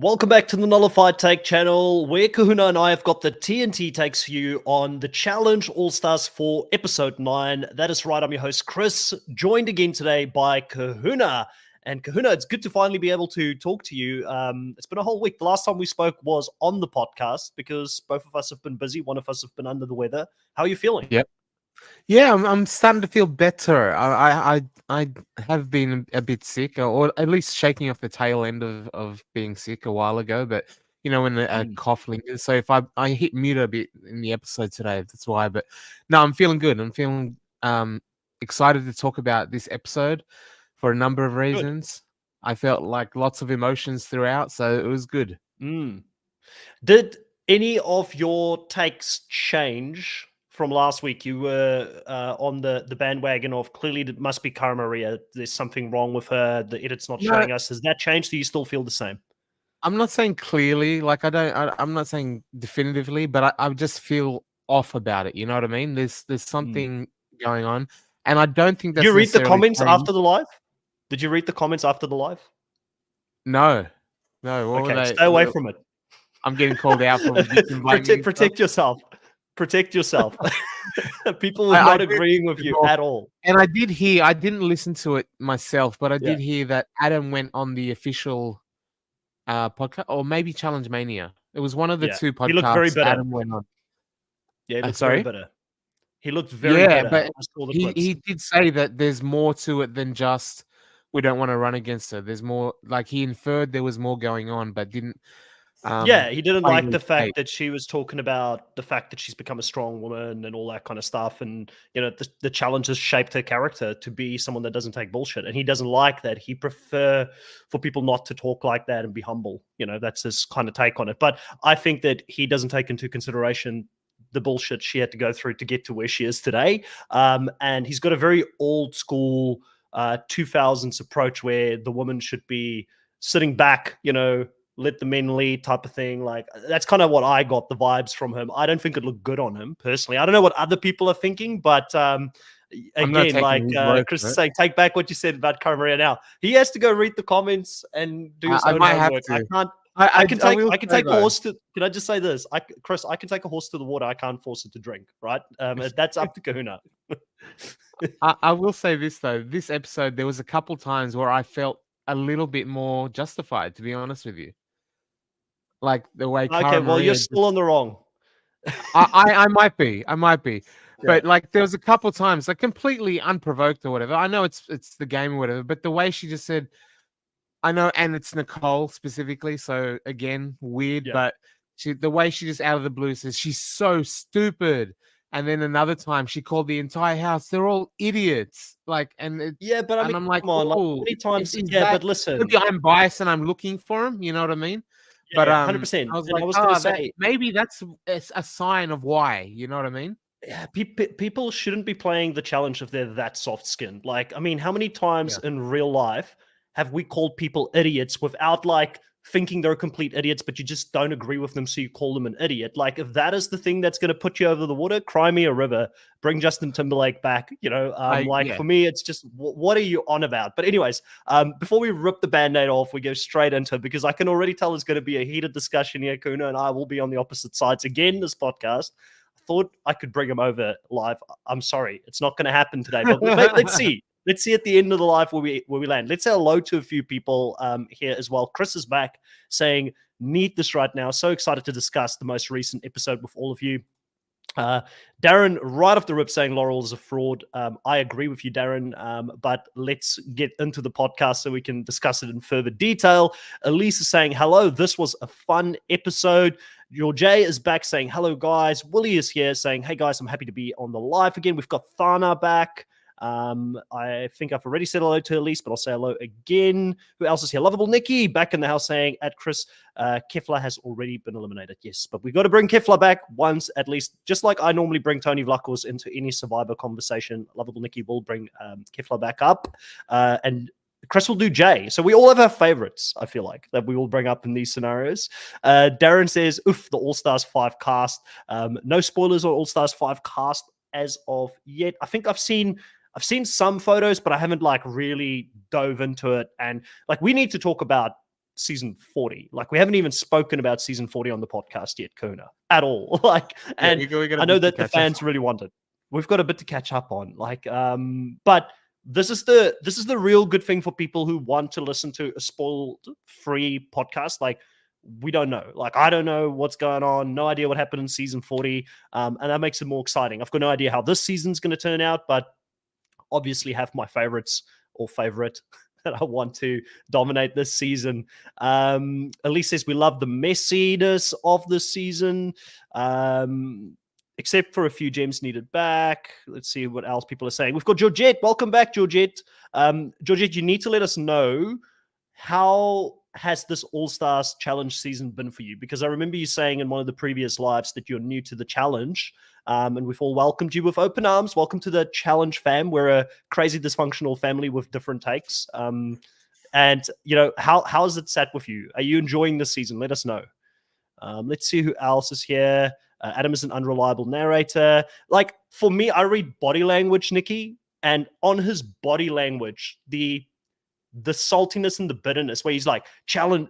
Welcome back to the Nullified Take channel, where Kahuna and I have got the TNT takes for you on the Challenge All-Stars 4 Episode 9. That is right, I'm your host, Chris, joined again today by Kahuna. And Kahuna, it's good to finally be able to talk to you. It's been a whole week. The last time we spoke was on the podcast because both of us have been busy. One of us have been under the weather. How are you feeling? Yep. Yeah, I'm starting to feel better. I have been a bit sick, or at least shaking off the tail end of being sick a while ago. But when the cough lingers, so if I hit mute a bit in the episode today, that's why. But no, I'm feeling good. I'm feeling excited to talk about this episode for a number of reasons. I felt like lots of emotions throughout, so it was good. Did any of your takes change from last week? You were on the bandwagon of clearly it must be Cara Maria. There's something wrong with her. The edit's not showing us. Has that changed? Do you still feel the same? I'm not saying clearly, like I'm not saying definitively, but I just feel off about it. You know what I mean? There's something going on, and I don't think that's. Did you read the comments changed. after the live? Did you read the comments after the live? No. What okay, stay away from it. I'm getting called out from protect yourself. Protect yourself. People were not agreeing with you at all. And I didn't listen to it myself, but I did hear that Adam went on the official podcast, or maybe Challenge Mania. It was one of the two podcasts. He looked very bitter. Adam went on. Yeah, he looked very bitter. He looked very bitter. But he did say that there's more to it than just we don't want to run against her. There's more, like he inferred there was more going on, but didn't. He didn't like the fact that she was talking about the fact that she's become a strong woman and all that kind of stuff. And, the challenge has shaped her character to be someone that doesn't take bullshit. And he doesn't like that. He prefer for people not to talk like that and be humble. That's his kind of take on it. But I think that he doesn't take into consideration the bullshit she had to go through to get to where she is today. And he's got a very old school 2000s approach where the woman should be sitting back, let the men lead type of thing. Like, that's kind of what I got the vibes from him. I don't think it looked good on him personally. I don't know what other people are thinking, but again, like Chris is saying, take back what you said about Cara Maria now. He has to go read the comments and do his own homework. I can take a horse to. Can I just say this, Chris? I can take a horse to the water. I can't force it to drink. Right? That's up to Kahuna. I will say this though. This episode, there was a couple times where I felt a little bit more justified. To be honest with you, like the way. Okay, well, you're still on the wrong. I might be. But like there was a couple times, like completely unprovoked or whatever. I know it's the game or whatever, but the way she just said. I know, and it's Nicole specifically, so again, weird, but the way she just out of the blue says she's so stupid, and then another time she called the entire house, they're all idiots. Like, but I mean, I'm like, come on, like, many times, but listen, maybe I'm biased and I'm looking for him, you know what I mean? But 100%. I was like, gonna say maybe that's a sign of why, you know what I mean? Yeah, people shouldn't be playing the challenge if they're that soft skinned. Like, I mean, how many times in real life have we called people idiots without like thinking they're complete idiots, but you just don't agree with them, so you call them an idiot? Like, if that is the thing that's going to put you over the water, cry me a river, bring Justin Timberlake back. For me, it's just what are you on about? But anyways, before we rip the band-aid off, we go straight into it because I can already tell there's going to be a heated discussion here. Kuna and I will be on the opposite sides again this podcast. I thought I could bring him over live. I'm sorry, it's not going to happen today, but let's see. Let's see at the end of the live where we land. Let's say hello to a few people here as well. Chris is back saying, need this right now. So excited to discuss the most recent episode with all of you. Darren, right off the rip, saying Laurel is a fraud. I agree with you, Darren, but let's get into the podcast so we can discuss it in further detail. Elise is saying, hello, this was a fun episode. Your Jay is back saying, hello, guys. Willie is here saying, hey, guys, I'm happy to be on the live again. We've got Thana back. I think I've already said hello to Elise, but I'll say hello again. Who else is here? Lovable Nikki back in the house saying at Chris, Kefla has already been eliminated. Yes, but we got to bring Kefla back once at least, just like I normally bring Tony Vlachos into any Survivor conversation. Lovable Nikki will bring Kefla back up, and Chris will do Jay. So we all have our favorites, I feel like, that we will bring up in these scenarios. Darren says, oof, the All-Stars 5 cast. No spoilers on All-Stars 5 cast as of yet. I think I've seen some photos, but I haven't like really dove into it. And like, we need to talk about season 40. Like, we haven't even spoken about season 40 on the podcast yet, Kuna, at all. Like, Yeah, and we got I a know bit to that the catch up. fans really want it. We've got a bit to catch up on. Like, but this is the real good thing for people who want to listen to a spoil-free podcast. Like, we don't know. Like, I don't know what's going on. No idea what happened in season 40. And that makes it more exciting. I've got no idea how this season's going to turn out, but obviously have my favorites or favorite that I want to dominate this season. Elise says we love the messiness of this season, except for a few gems needed back. Let's see what else people are saying. We've got Georgette. Welcome back, Georgette. Georgette, you need to let us know, how has this All-Stars challenge season been for you? Because I remember you saying in one of the previous lives that you're new to the challenge, and we've all welcomed you with open arms. Welcome to the challenge fam. We're a crazy dysfunctional family with different takes. And, you know, how has it sat with you? Are you enjoying this season? Let us know. Let's see who else is here. Adam is an unreliable narrator. Like, for me, I read body language, Nikki, and on his body language, the saltiness and the bitterness, where he's like, challenge,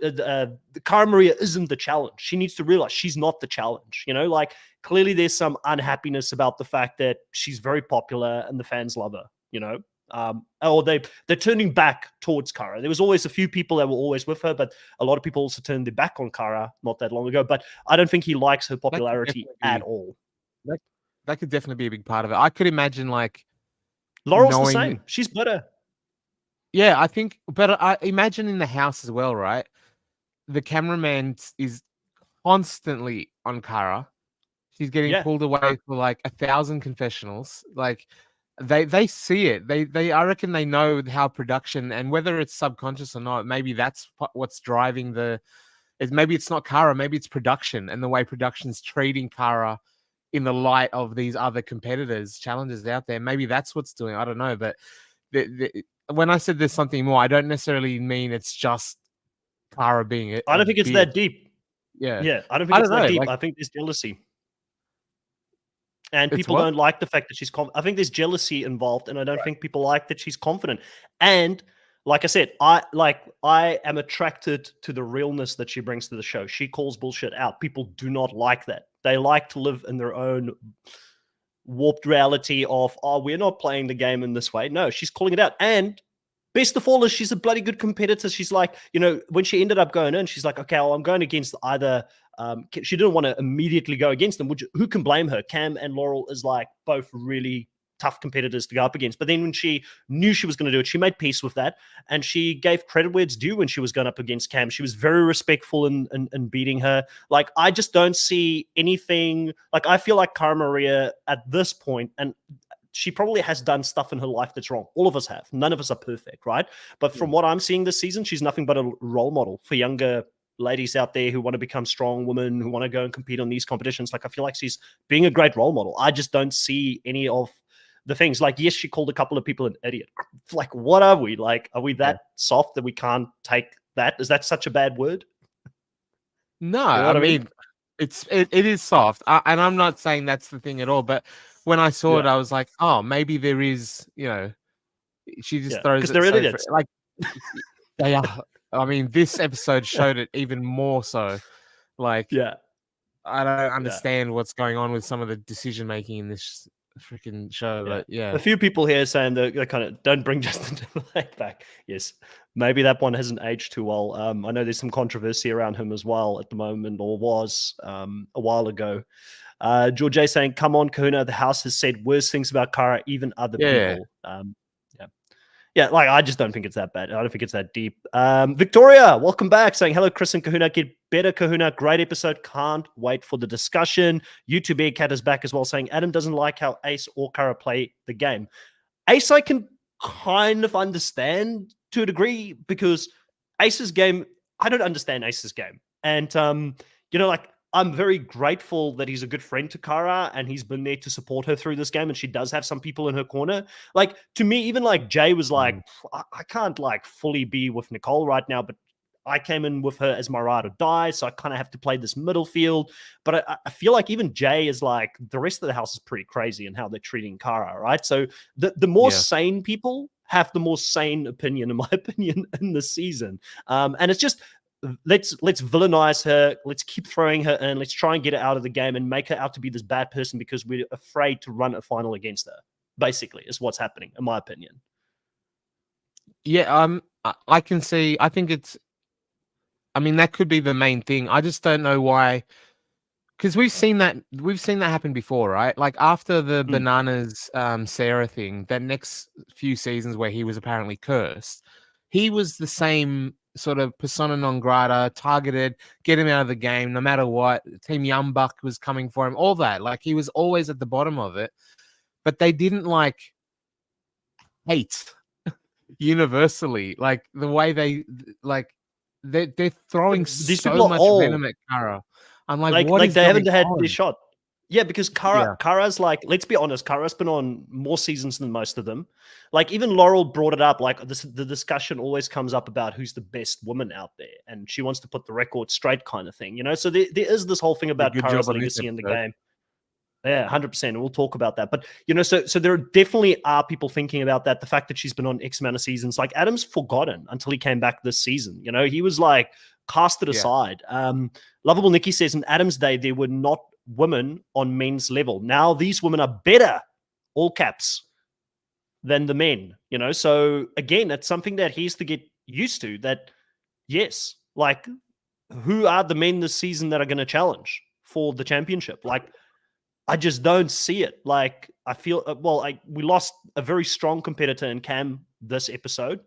Cara Maria isn't the challenge. She needs to realize she's not the challenge. You know, like, clearly there's some unhappiness about the fact that she's very popular and the fans love her, you know? Or they're turning back towards Cara. There was always a few people that were always with her, but a lot of people also turned their back on Cara not that long ago. But I don't think he likes her popularity at all. That could definitely be a big part of it. I could imagine, like, Laurel's the same. She's better. Yeah, I think, but I imagine in the house as well, right? The cameraman is constantly on Cara. She's getting pulled away for like 1,000 confessionals. Like, they see it. They I reckon they know how production, and whether it's subconscious or not, maybe that's what's driving maybe it's not Cara, maybe it's production and the way production's treating Cara in the light of these other competitors, challenges out there. Maybe that's what's doing. I don't know, but when I said there's something more, I don't necessarily mean it's just Cara being it. I don't think it's that deep. Yeah. I don't think it's that deep. Like, I think there's jealousy. And people don't like the fact that she's I think there's jealousy involved, and I don't think people like that she's confident. And like I said, I am attracted to the realness that she brings to the show. She calls bullshit out. People do not like that. They like to live in their own warped reality of, oh, we're not playing the game in this way. No, she's calling it out. And best of all is she's a bloody good competitor. She's like, you know, when she ended up going in, she's like, okay, well, I'm going against either. She didn't want to immediately go against them, which, who can blame her? Cam and Laurel is like both really tough competitors to go up against. But then when she knew she was going to do it, she made peace with that, and she gave credit where it's due when she was going up against Cam. She was very respectful in beating her. Like, I just don't see anything. Like, I feel like Cara Maria at this point, and she probably has done stuff in her life that's wrong. All of us have. None of us are perfect, right? But from what I'm seeing this season, she's nothing but a role model for younger ladies out there who want to become strong women, who want to go and compete on these competitions. Like, I feel like she's being a great role model. I just don't see any of the things. Like, yes, she called a couple of people an idiot. Like, what are we? Like, are we that soft that we can't take that? Is that such a bad word? No, you know I mean, it is soft. And I'm not saying that's the thing at all. But when I saw it, I was like, oh, maybe there is, you know, she just throws it. Because they're idiots. Like, they are. I mean, this episode showed it even more so. Like, I don't understand what's going on with some of the decision making in this freaking show. But a few people here saying that they kind of don't bring Justin Timberlake back. Yes, maybe that one hasn't aged too well. I know there's some controversy around him as well at the moment, or was a while ago. George A saying, "Come on, Kahuna. The house has said worse things about Cara, even other people." Yeah, like, I just don't think it's that bad. I don't think it's that deep. Victoria, welcome back, saying, hello, Chris and Kahuna. Get better, Kahuna. Great episode. Can't wait for the discussion. YouTube Bearcat is back as well, saying, Adam doesn't like how Ace or Cara play the game. Ace, I can kind of understand to a degree, because Ace's game, I don't understand Ace's game. And, you know, like, I'm very grateful that he's a good friend to Cara and he's been there to support her through this game. And she does have some people in her corner. Like, to me, even like Jay was like, I can't like fully be with Nicole right now, but I came in with her as my ride or die. So I kind of have to play this middle field. But I feel like even Jay is like, the rest of the house is pretty crazy in how they're treating Cara, right? So the more sane people have the more sane opinion, in my opinion, in this season. And it's just, let's villainize her. Let's keep throwing her in. Let's try and get her out of the game and make her out to be this bad person because we're afraid to run a final against her. Basically, is what's happening, in my opinion. Yeah, I can see. I think it's. I mean, that could be the main thing. I just don't know why. Because we've seen that happen before, right? Like after the Bananas Sarah thing, that next few seasons where he was apparently cursed, he was the same sort of persona non grata, targeted, get him out of the game no matter what. Team Young Buck was coming for him, all that. Like he was always at the bottom of it, but they didn't like hate universally, like the way they're throwing These so people are much old. venom at Kara. I'm like, what Like is they haven't going had on? their shot. Yeah, because Yeah. Kara's like, let's be honest, Kara's been on more seasons than most of them. Like even Laurel brought it up. Like the discussion always comes up about who's the best woman out there, and she wants to put the record straight, kind of thing. You know, so there is this whole thing Yeah, about good Kara's job on this legacy in the episode. game. Yeah, 100%. We'll talk about that. But, you know, so there definitely are people thinking about that. The fact that she's been on X amount of seasons. Like, Adam's forgotten until he came back this season. You know, he was like casted aside. Lovable Nikki says, in Adam's day, there were not women on men's level. Now these women are better, all caps, than the men. You know, so again, it's something that he has to get used to. That, yes, like, who are the men this season that are going to challenge for the championship? Like, I just don't see it. Like, I feel, we lost a very strong competitor in Cam this episode,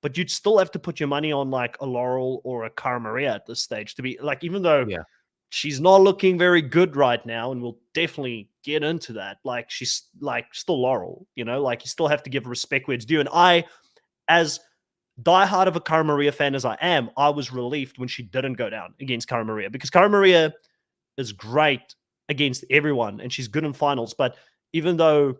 but you'd still have to put your money on like a Laurel or a Cara Maria at this stage to be like, even though she's not looking very good right now, and we'll definitely get into that. Like, she's like still Laurel, you know, like you still have to give respect where it's due. And I, as diehard of a Cara Maria fan as I am, I was relieved when she didn't go down against Cara Maria, because Cara Maria is great against everyone and she's good in finals. But even though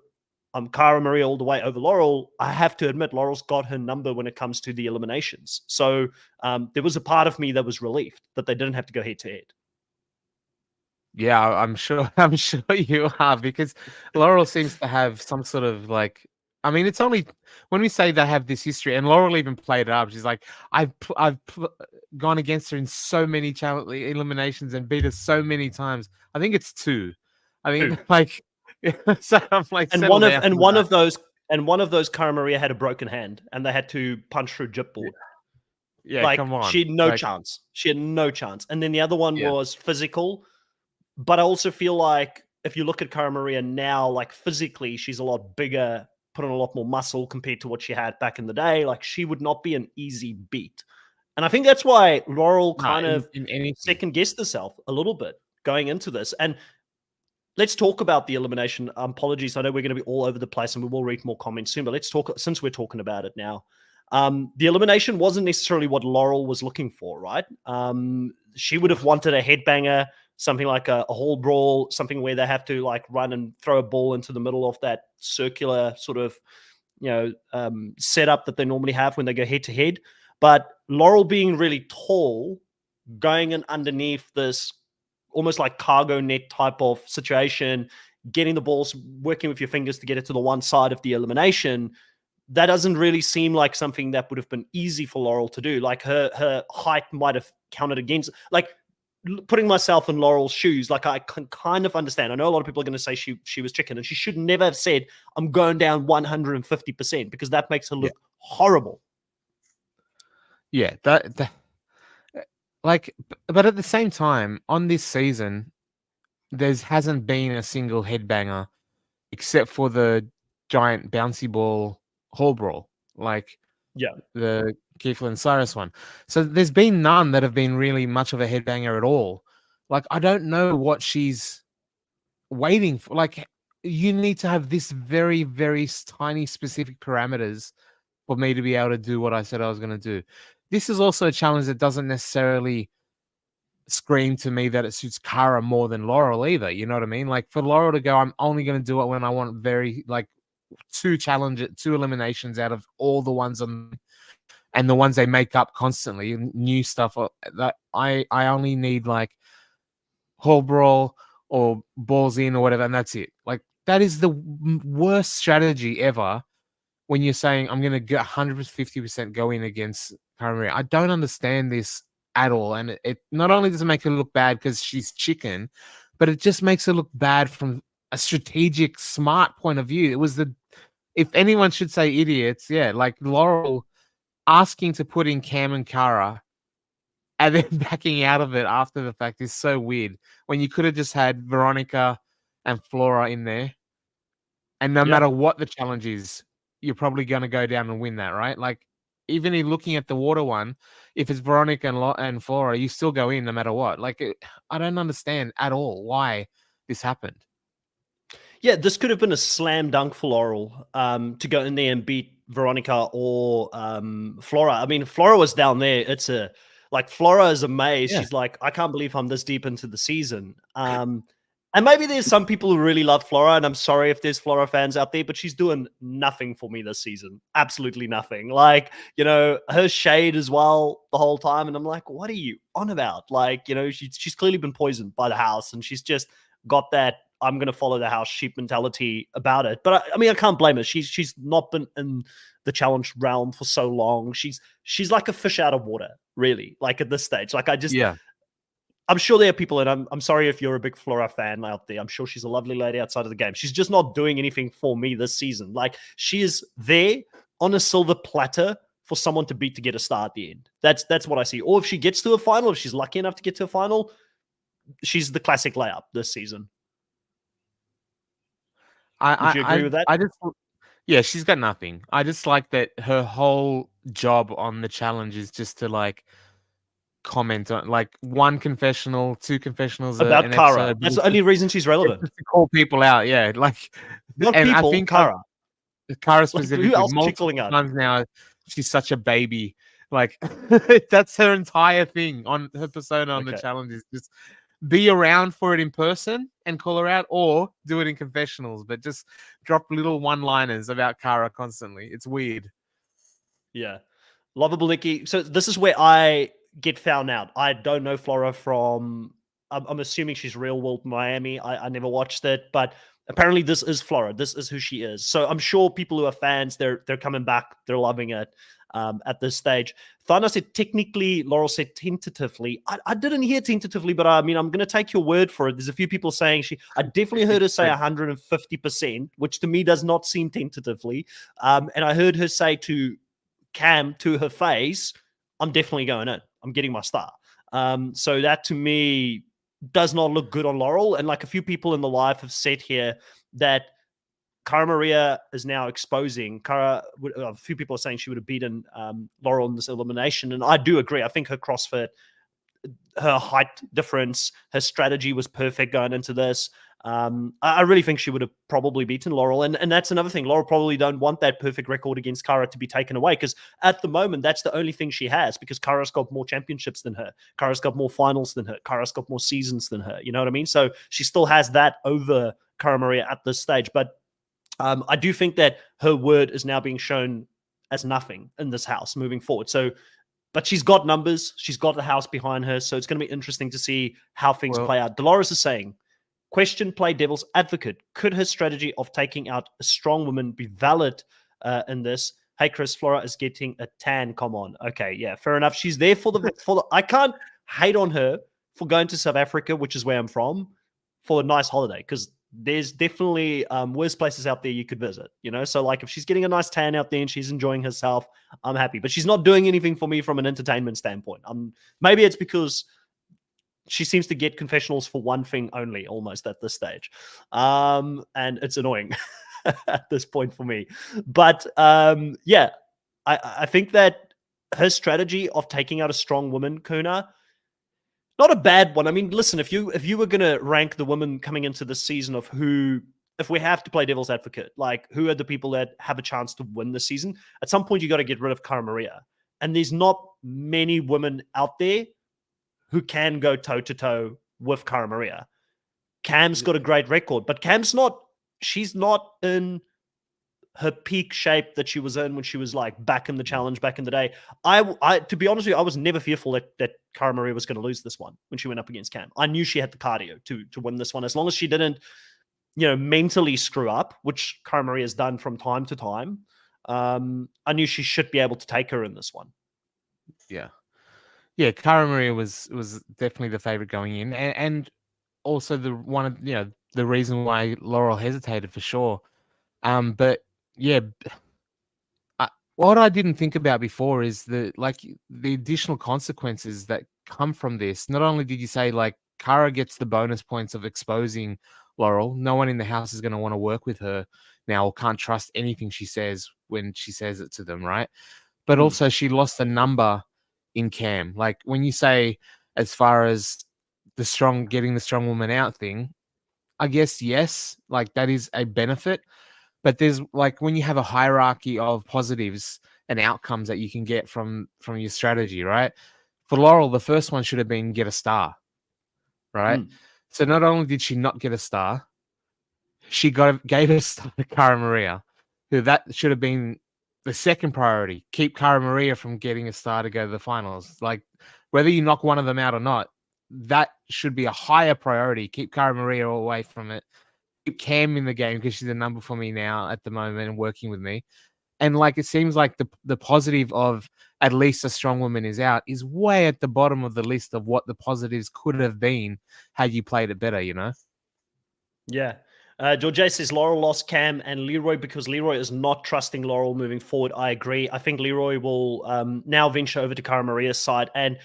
I'm Cara Maria all the way over Laurel, I have to admit Laurel's got her number when it comes to the eliminations. So there was a part of me that was relieved that they didn't have to go head to head. Yeah, I'm sure. I'm sure you are, because Laurel seems to have some sort of like. I mean, it's only when we say they have this history, and Laurel even played it up. She's like, I've gone against her in so many eliminations and beat her so many times. I think it's 2. I mean, like, so I'm like, and one of those Cara Maria had a broken hand and they had to punch through Gypboard. Yeah, like, come on. She had no chance. She had no chance. And then the other one was physical. But I also feel like if you look at Cara Maria now, like physically, she's a lot bigger, put on a lot more muscle compared to what she had back in the day. Like, she would not be an easy beat. And I think that's why Laurel kind of second guessed herself a little bit going into this. And let's talk about the elimination. Apologies, I know we're going to be all over the place and we will read more comments soon, but let's talk, since we're talking about it now. The elimination wasn't necessarily what Laurel was looking for, right? She would have wanted a headbanger, something like a hall brawl, something where they have to like run and throw a ball into the middle of that circular sort of, setup that they normally have when they go head to head. But Laurel being really tall, going in underneath this almost like cargo net type of situation, getting the balls, working with your fingers to get it to the one side of the elimination, that doesn't really seem like something that would have been easy for Laurel to do. Like her height might have counted against, like, putting myself in Laurel's shoes, like I can kind of understand. I know a lot of people are going to say she was chicken, and she should never have said, I'm going down 150%, because that makes her look horrible. Yeah, that like, but at the same time, on this season, hasn't been a single headbanger except for the giant bouncy ball hall brawl, like the Keith and Cyrus one. So there's been none that have been really much of a headbanger at all. Like, I don't know what she's waiting for. Like, you need to have this very, very tiny specific parameters for me to be able to do what I said I was going to do. This is also a challenge that doesn't necessarily scream to me that it suits Cara more than Laurel either. You know what I mean? Like, for Laurel to go, I'm only going to do it when I want very, like, 2 eliminations out of all the ones on, and the ones they make up constantly, new stuff. That I only need like hall brawl or balls in or whatever, and that's it. Like, that is the worst strategy ever. When you're saying I'm going to get 150% go in against Cara Maria, I don't understand this at all. And it not only does it make her look bad because she's chicken, but it just makes her look bad from a strategic, smart point of view. It was if anyone should say idiots, yeah, like Laurel asking to put in Cam and Kara and then backing out of it after the fact is so weird. When you could have just had Veronica and Flora in there, and no matter what the challenge is, you're probably going to go down and win that, right? Like, even in looking at the water one, if it's Veronica and Flora, you still go in no matter what. Like, I don't understand at all why this happened. Yeah, this could have been a slam dunk for Laurel to go in there and beat Veronica or Flora. I mean, Flora was down there. Flora is amazed. Yeah. She's like, I can't believe I'm this deep into the season. And maybe there's some people who really love Flora, and I'm sorry if there's Flora fans out there, but she's doing nothing for me this season. Absolutely nothing. Like, her shade as well the whole time. And I'm like, what are you on about? Like, she's clearly been poisoned by the house, and she's just got that I'm going to follow the house sheep mentality about it. But I mean, I can't blame her. She's not been in the challenge realm for so long. She's like a fish out of water, really. Like at this stage, like I'm sure there are people, and I'm sorry if you're a big Flora fan out there. I'm sure she's a lovely lady outside of the game. She's just not doing anything for me this season. Like, she is there on a silver platter for someone to beat to get a star at the end. That's what I see. Or if she gets to a final, if she's lucky enough to get to a final, she's the classic layup this season. Would you agree with that? Yeah, she's got nothing. I just like that her whole job on the challenge is just to like comment on like one confessional, two confessionals about an Kara. episode. That's the only reason she's relevant. Just to call people out, yeah. Like, not and people, I think Kara. Kara specifically, who else multiple calling out? times now, she's such a baby. Like, that's her entire thing on her persona on the challenge is just be around for it in person and call her out, or do it in confessionals, but just drop little one-liners about Kara constantly. It's weird. Yeah. Lovable Nikki. So this is where I get found out. I don't know Flora from, I'm assuming she's Real World Miami. I never watched it, but apparently this is Flora. This is who she is. So I'm sure people who are fans, they're coming back. They're loving it at this stage. Thana said technically, Laurel said tentatively. I didn't hear tentatively, but I mean, I'm going to take your word for it. There's a few people saying I definitely heard her say 150%, which to me does not seem tentatively. And I heard her say to Cam to her face, I'm definitely going in. I'm getting my star. So that to me does not look good on Laurel. And like a few people in the live have said here that Cara Maria is now exposing Cara. A few people are saying she would have beaten Laurel in this elimination. And I do agree. I think her CrossFit, her height difference, her strategy was perfect going into this. I really think she would have probably beaten Laurel. And that's another thing. Laurel probably don't want that perfect record against Cara to be taken away, because at the moment, that's the only thing she has, because Cara's got more championships than her. Cara's got more finals than her. Cara's got more seasons than her. You know what I mean? So she still has that over Cara Maria at this stage. But I do think that her word is now being shown as nothing in this house moving forward. So, but she's got numbers. She's got the house behind her. So it's going to be interesting to see how things play out. Dolores is saying, question, play devil's advocate. Could her strategy of taking out a strong woman be valid in this? Hey, Chris, Flora is getting a tan. Come on. Okay, yeah, fair enough. She's there for the. I can't hate on her for going to South Africa, which is where I'm from, for a nice holiday, because there's definitely worse places out there you could visit, So like if she's getting a nice tan out there and she's enjoying herself, I'm happy. But she's not doing anything for me from an entertainment standpoint. Maybe it's because she seems to get confessionals for one thing only, almost at this stage. And it's annoying at this point for me. But yeah, I think that her strategy of taking out a strong woman, Kuna, not a bad one. I mean, listen, if you were going to rank the women coming into this season of who, if we have to play devil's advocate, like who are the people that have a chance to win this season, at some point you got to get rid of Cara Maria. And there's not many women out there who can go toe-to-toe with Cara Maria. Cam's got a great record, but she's not in her peak shape that she was in when she was like back in the challenge back in the day. I to be honest with you, I was never fearful that Cara Maria was going to lose this one when she went up against Cam. I knew she had the cardio to win this one, as long as she didn't, mentally screw up, which Cara Maria has done from time to time. I knew she should be able to take her in this one. Yeah. Yeah, Cara Maria was definitely the favorite going in, and also the one of the reason why Laurel hesitated for sure. But yeah, what I didn't think about before is the additional consequences that come from this. Not only did you say like Cara gets the bonus points of exposing Laurel, no one in the house is going to want to work with her now or can't trust anything she says when she says it to them, right? But Mm, also she lost a number in Cam. Like when you say as far as getting the strong woman out thing, I guess yes, like that is a benefit. But there's like when you have a hierarchy of positives and outcomes that you can get from your strategy, right? For Laurel, the first one should have been get a star, right? mm. So not only did she not get a star, she gave a star to Cara Maria, who that should have been the second priority. Keep Cara Maria from getting a star to go to the finals. Like whether you knock one of them out or not, that should be a higher priority. Keep Cara Maria away from it. Keep Cam in the game because she's a number for me now at the moment and working with me. And like it seems like the positive of at least a strong woman is out is way at the bottom of the list of what the positives could have been had you played it better, you know? Yeah. George says Laurel lost Cam and Leroy because Leroy is not trusting Laurel moving forward. I agree. I think Leroy will now venture over to Cara Maria's side. And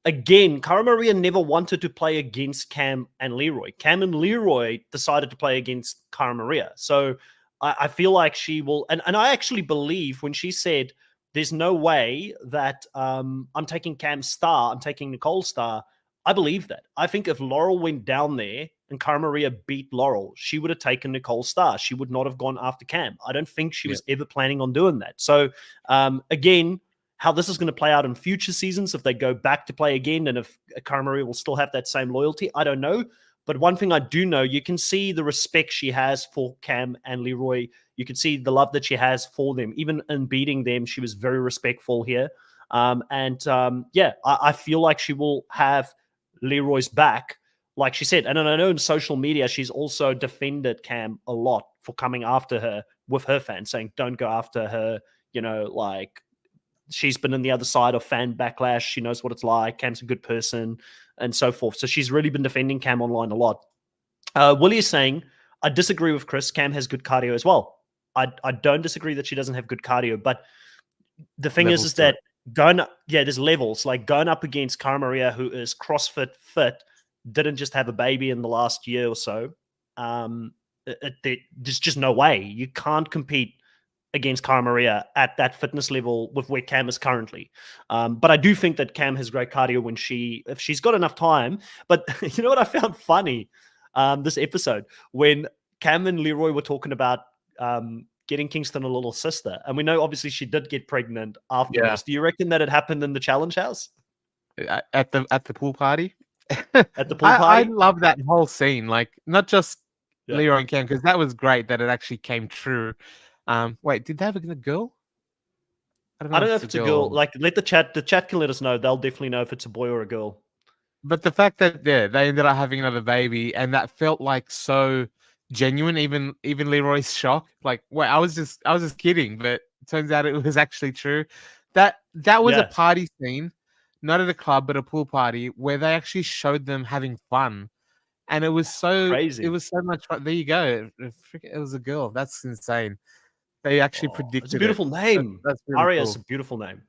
again, Cara Maria never wanted to play against Cam and Leroy. Cam and Leroy decided to play against Cara Maria. So I feel like she will. And I actually believe when she said, there's no way that I'm taking Cam's star, I'm taking Nicole's star. I believe that. I think if Laurel went down there and Cara Maria beat Laurel, she would have taken Nicole's star. She would not have gone after Cam. I don't think she was ever planning on doing that. So, again, how this is going to play out in future seasons, if they go back to play again and if Cara Maria will still have that same loyalty, I don't know. But one thing I do know, you can see the respect she has for Cam and Leroy. You can see the love that she has for them. Even in beating them, she was very respectful here. I feel like she will have Leroy's back, like she said. And I know in social media, she's also defended Cam a lot for coming after her with her fans, saying, don't go after her. Like she's been on the other side of fan backlash. She knows what it's like. Cam's a good person and so forth. So she's really been defending Cam online a lot. Willie is saying, I disagree with Chris. Cam has good cardio as well. I don't disagree that she doesn't have good cardio, but the thing is that there's levels. Like going up against Cara Maria, who is CrossFit fit, didn't just have a baby in the last year or so. There's just no way. You can't compete against Cara Maria at that fitness level with where Cam is currently. But I do think that Cam has great cardio if she's got enough time. But you know what I found funny this episode? When Cam and Leroy were talking about getting Kingston a little sister. And we know obviously she did get pregnant after this. Do you reckon that it happened in the challenge house? At the pool party? At the pool party? I love that whole scene. Like not just Yeah. Leroy and Cam, because that was great that it actually came true. Wait, did they have a girl? I don't know if it's a girl. Like, let the chat can let us know. They'll definitely know if it's a boy or a girl. But the fact that they ended up having another baby, and that felt like so genuine. Even Leroy's shock. Like, wait, I was just kidding, but it turns out it was actually true. That was a party scene, not at a club, but a pool party where they actually showed them having fun, and it was so crazy. It was so much fun. There you go. It was a girl. That's insane. They actually predicted it's a beautiful name. That's really Aria cool. is a beautiful name.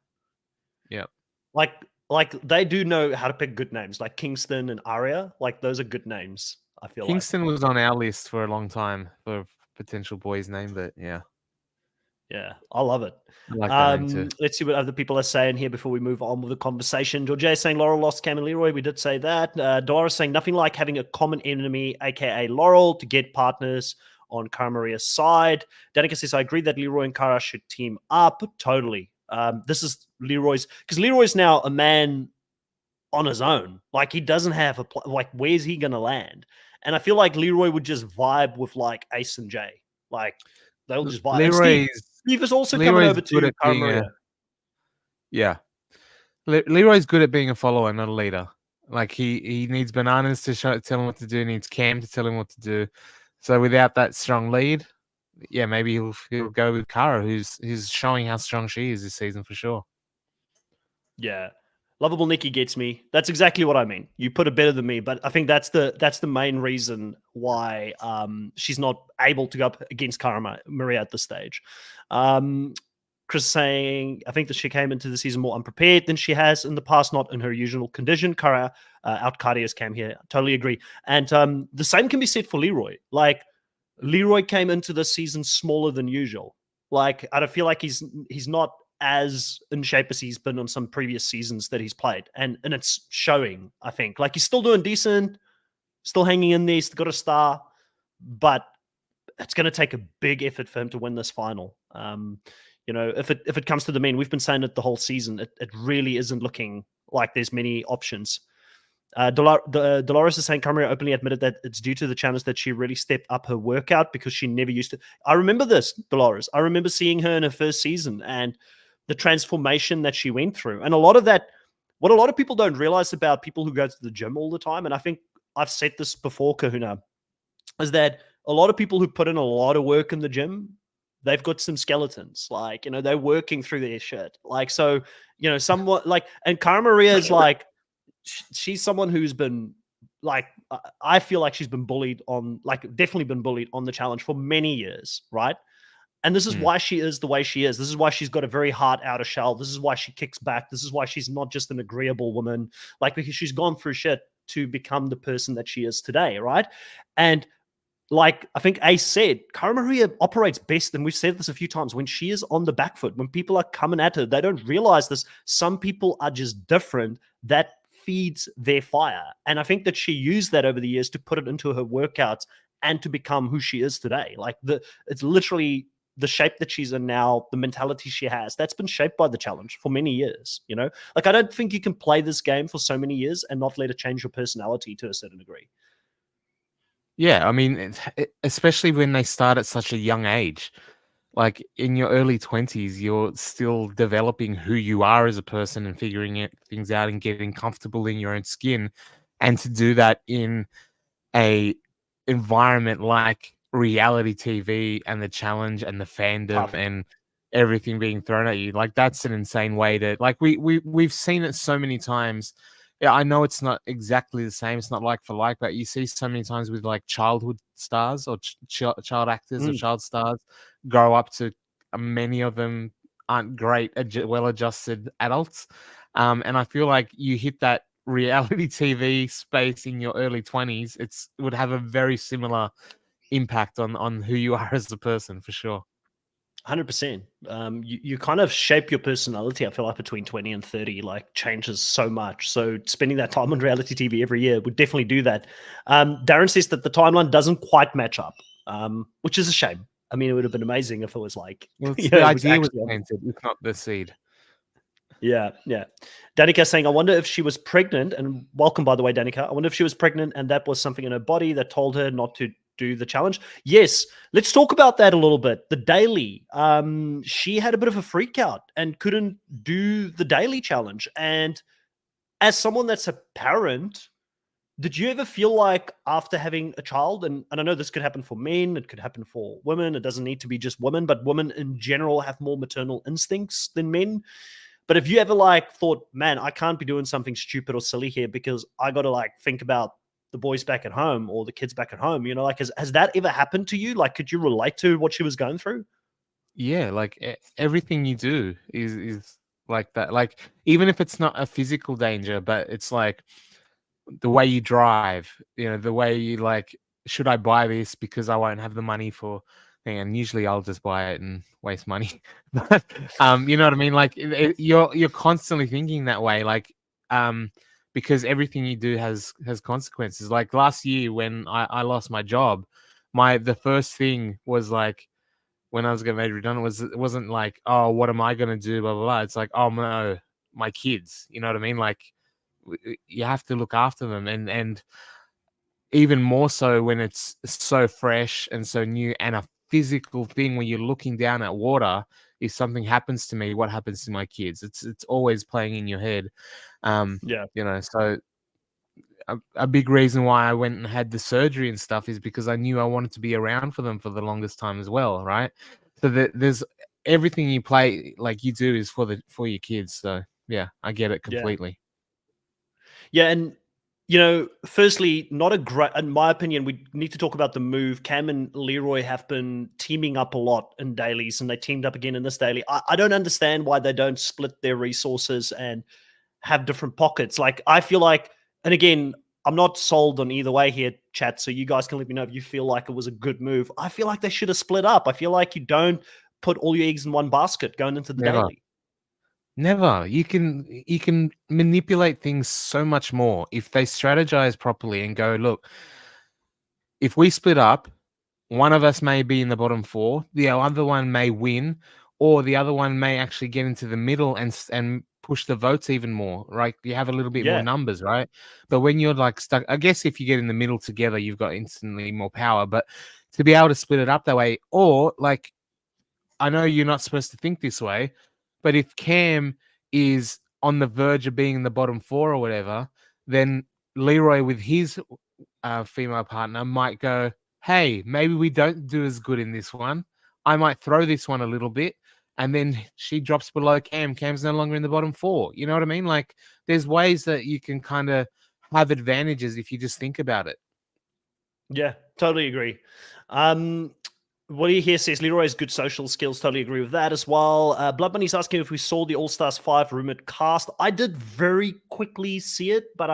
Yeah. Like they do know how to pick good names, like Kingston and Aria. Like those are good names. I feel Kingston was on our list for a long time for a potential boy's name, but yeah. Yeah, I love it. I like that name too. Let's see what other people are saying here before we move on with the conversation. George is saying Laurel lost Cam and Leroy. We did say that. Doris saying nothing like having a common enemy, aka Laurel, to get partners on Cara Maria's side. Danica says, I agree that Leroy and Cara should team up. Totally. This is Leroy's, because Leroy's now a man on his own. Like he doesn't have like where's he gonna land? And I feel like Leroy would just vibe with like Ace and Jay. Like they'll just vibe. And Steve is also coming over to Cara Maria. Yeah. Leroy's good at being a follower, not a leader. Like he needs bananas to tell him what to do, needs Cam to tell him what to do. So without that strong lead, yeah, maybe he'll go with Cara, who's showing how strong she is this season for sure. Yeah. Lovable Nikki gets me. That's exactly what I mean. You put it better than me, but I think that's the main reason why she's not able to go up against Cara Maria at this stage. Chris saying, I think that she came into the season more unprepared than she has in the past, not in her usual condition. Cara out cardios Cam here. Totally agree. And the same can be said for Leroy. Like, Leroy came into this season smaller than usual. Like, I don't feel like he's not as in shape as he's been on some previous seasons that he's played. And it's showing, I think. Like, he's still doing decent, still hanging in there, he's got a star, but it's going to take a big effort for him to win this final. If it comes to the men, we've been saying it the whole season, it really isn't looking like there's many options. Dolores is saying Camera openly admitted that it's due to the challenge that she really stepped up her workout because she never used to. I remember this, Dolores. I remember seeing her in her first season and the transformation that she went through. And a lot of that, what a lot of people don't realize about people who go to the gym all the time, and I think I've said this before, Kahuna, is that a lot of people who put in a lot of work in the gym, they've got some skeletons. Like, they're working through their shit. Like, so, somewhat like, and Cara Maria is like, she's someone who's been like, I feel like she's been bullied on, like, definitely been bullied on the challenge for many years, right? And this is why she is the way she is. This is why she's got a very hard outer shell. This is why she kicks back. This is why she's not just an agreeable woman, like, because she's gone through shit to become the person that she is today, right? And like I think Ace said, Cara Maria operates best, and we've said this a few times, when she is on the back foot, when people are coming at her, they don't realize this. Some people are just different. That feeds their fire. And I think that she used that over the years to put it into her workouts and to become who she is today. Like, it's literally the shape that she's in now, the mentality she has, that's been shaped by the challenge for many years, Like, I don't think you can play this game for so many years and not let it change your personality to a certain degree. Yeah, I mean, especially when they start at such a young age. Like, in your early 20s, you're still developing who you are as a person and figuring things out and getting comfortable in your own skin. And to do that in a environment like reality TV and the challenge and the fandom Tough. and everything being thrown at you, like, that's an insane way to, like, we've seen it so many times. Yeah, I know it's not exactly the same. It's not like for like, but you see so many times with like childhood stars or child actors or child stars grow up to, many of them aren't great, well-adjusted adults. And I feel like you hit that reality TV space in your early 20s, it would have a very similar impact on who you are as a person, for sure. 100%. You kind of shape your personality, I feel like, between 20 and 30, like, changes so much. So spending that time on reality TV every year would definitely do that. Darren says that the timeline doesn't quite match up, which is a shame. I mean, it would have been amazing if it was like, Well, the idea was planted, if not the seed. Yeah. Danica saying, I wonder if she was pregnant, and welcome, by the way, Danica. I wonder if she was pregnant and that was something in her body that told her not to do the challenge. Yes, let's talk about that a little bit. The daily, she had a bit of a freak out and couldn't do the daily challenge. And as someone that's a parent, did you ever feel like after having a child, and I know this could happen for men, it could happen for women, it doesn't need to be just women, but women in general have more maternal instincts than men. But if you ever like thought, man, I can't be doing something stupid or silly here because I got to like think about the boys back at home or the kids back at home, like, has that ever happened to you? Like, could you relate to what she was going through? Yeah, like, everything you do is like that. Like, even if it's not a physical danger, but it's like the way you drive, the way you, like, should I buy this because I won't have the money for, and usually I'll just buy it and waste money. But you know what I mean? Like, you're constantly thinking that way, like, because everything you do has consequences. Like, last year when I lost my job, the first thing was like, when I was getting made redundant, it wasn't like, oh, what am I gonna do? Blah blah blah. It's like, oh no, my kids. You know what I mean? Like, you have to look after them, and even more so when it's so fresh and so new and a physical thing when you're looking down at water. If something happens to me, what happens to my kids? It's always playing in your head. So a big reason why I went and had the surgery and stuff is because I knew I wanted to be around for them for the longest time as well, right? So there's everything you play, like, you do is for your kids. So yeah, I get it completely. Yeah, and firstly, not a great. In my opinion, we need to talk about the move. Cam and Leroy have been teaming up a lot in dailies, and they teamed up again in this daily. I don't understand why they don't split their resources and have different pockets. Like I feel like, and again, I'm not sold on either way here, chat. So you guys can let me know if you feel like it was a good move. I feel like they should have split up. I feel like you don't put all your eggs in one basket going into the Never. daily. Never. You can manipulate things so much more if they strategize properly and go, look, if we split up, one of us may be in the bottom four, the other one may win, or the other one may actually get into the middle and push the votes even more. Right? You have a little bit more Yeah, numbers, right? But when you're like stuck, I guess if you get in the middle together, you've got instantly more power. But to be able to split it up that way, or like I know you're not supposed to think this way, but if Cam is on the verge of being in the bottom four or whatever, then Leroy with his female partner might go, hey, maybe we don't do as good in this one. I might throw this one a little bit. And then she drops below Cam. Cam's no longer in the bottom four. You know what I mean? Like, there's ways that you can kind of have advantages if you just think about it. yeah, totally agree. What do you hear says Leroy's good social skills. Totally agree with that as well. Blood Bunny's asking if we saw the All Stars 5 rumored cast. I did very quickly see it, but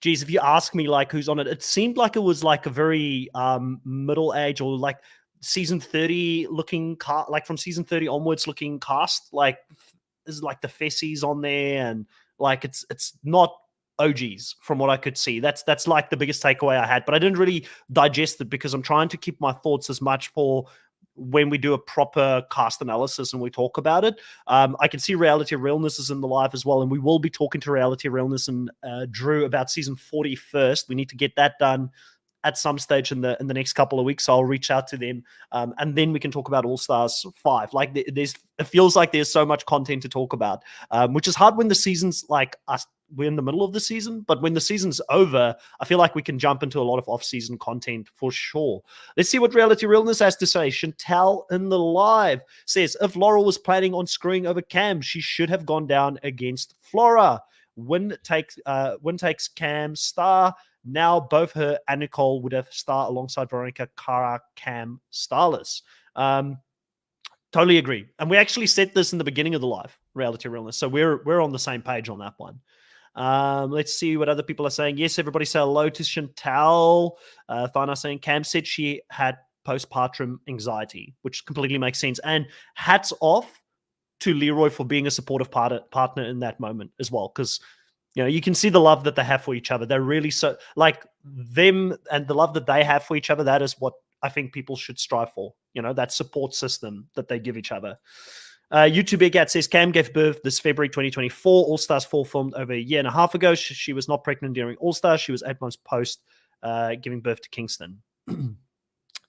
geez, if you ask me like who's on it, it seemed like it was like a very middle age or like season 30 looking cast, like from season 30 onwards looking cast. Like is like the Fessies on there, and like it's not OGs from what I could see. That's like the biggest takeaway I had, but I didn't really digest it because I'm trying to keep my thoughts as much for when we do a proper cast analysis and we talk about it. I can see Reality Realness is in the live as well, and we will be talking to Reality Realness and Drew about season 40 first. We need to get that done at some stage in the next couple of weeks. So I'll reach out to them, and then we can talk about All Stars 5. Like it feels like there's so much content to talk about, which is hard when the season's like us. We're in the middle of the season, but when the season's over, I feel like we can jump into a lot of off-season content for sure. Let's see what Reality Realness has to say. Chantal in the live says, if Laurel was planning on screwing over Cam, she should have gone down against Flora. Win takes Cam star. Now both her and Nicole would have star alongside Veronica, Cara, Cam, starless. Totally agree. And we actually said this in the beginning of the live, Reality Realness. So we're on the same page on that one. Let's see what other people are saying. Yes, everybody say hello to Chantal. Thana saying Cam said she had postpartum anxiety, which completely makes sense. And hats off to Leroy for being a supportive partner in that moment as well, because you can see the love that they have for each other. They're really so like them, and the love that they have for each other. That is what I think people should strive for. That support system that they give each other. YouTube Big Cat says Cam gave birth this February 2024. All Stars 4 filmed over a year and a half ago. She was not pregnant during All Stars. She was 8 months post giving birth to Kingston.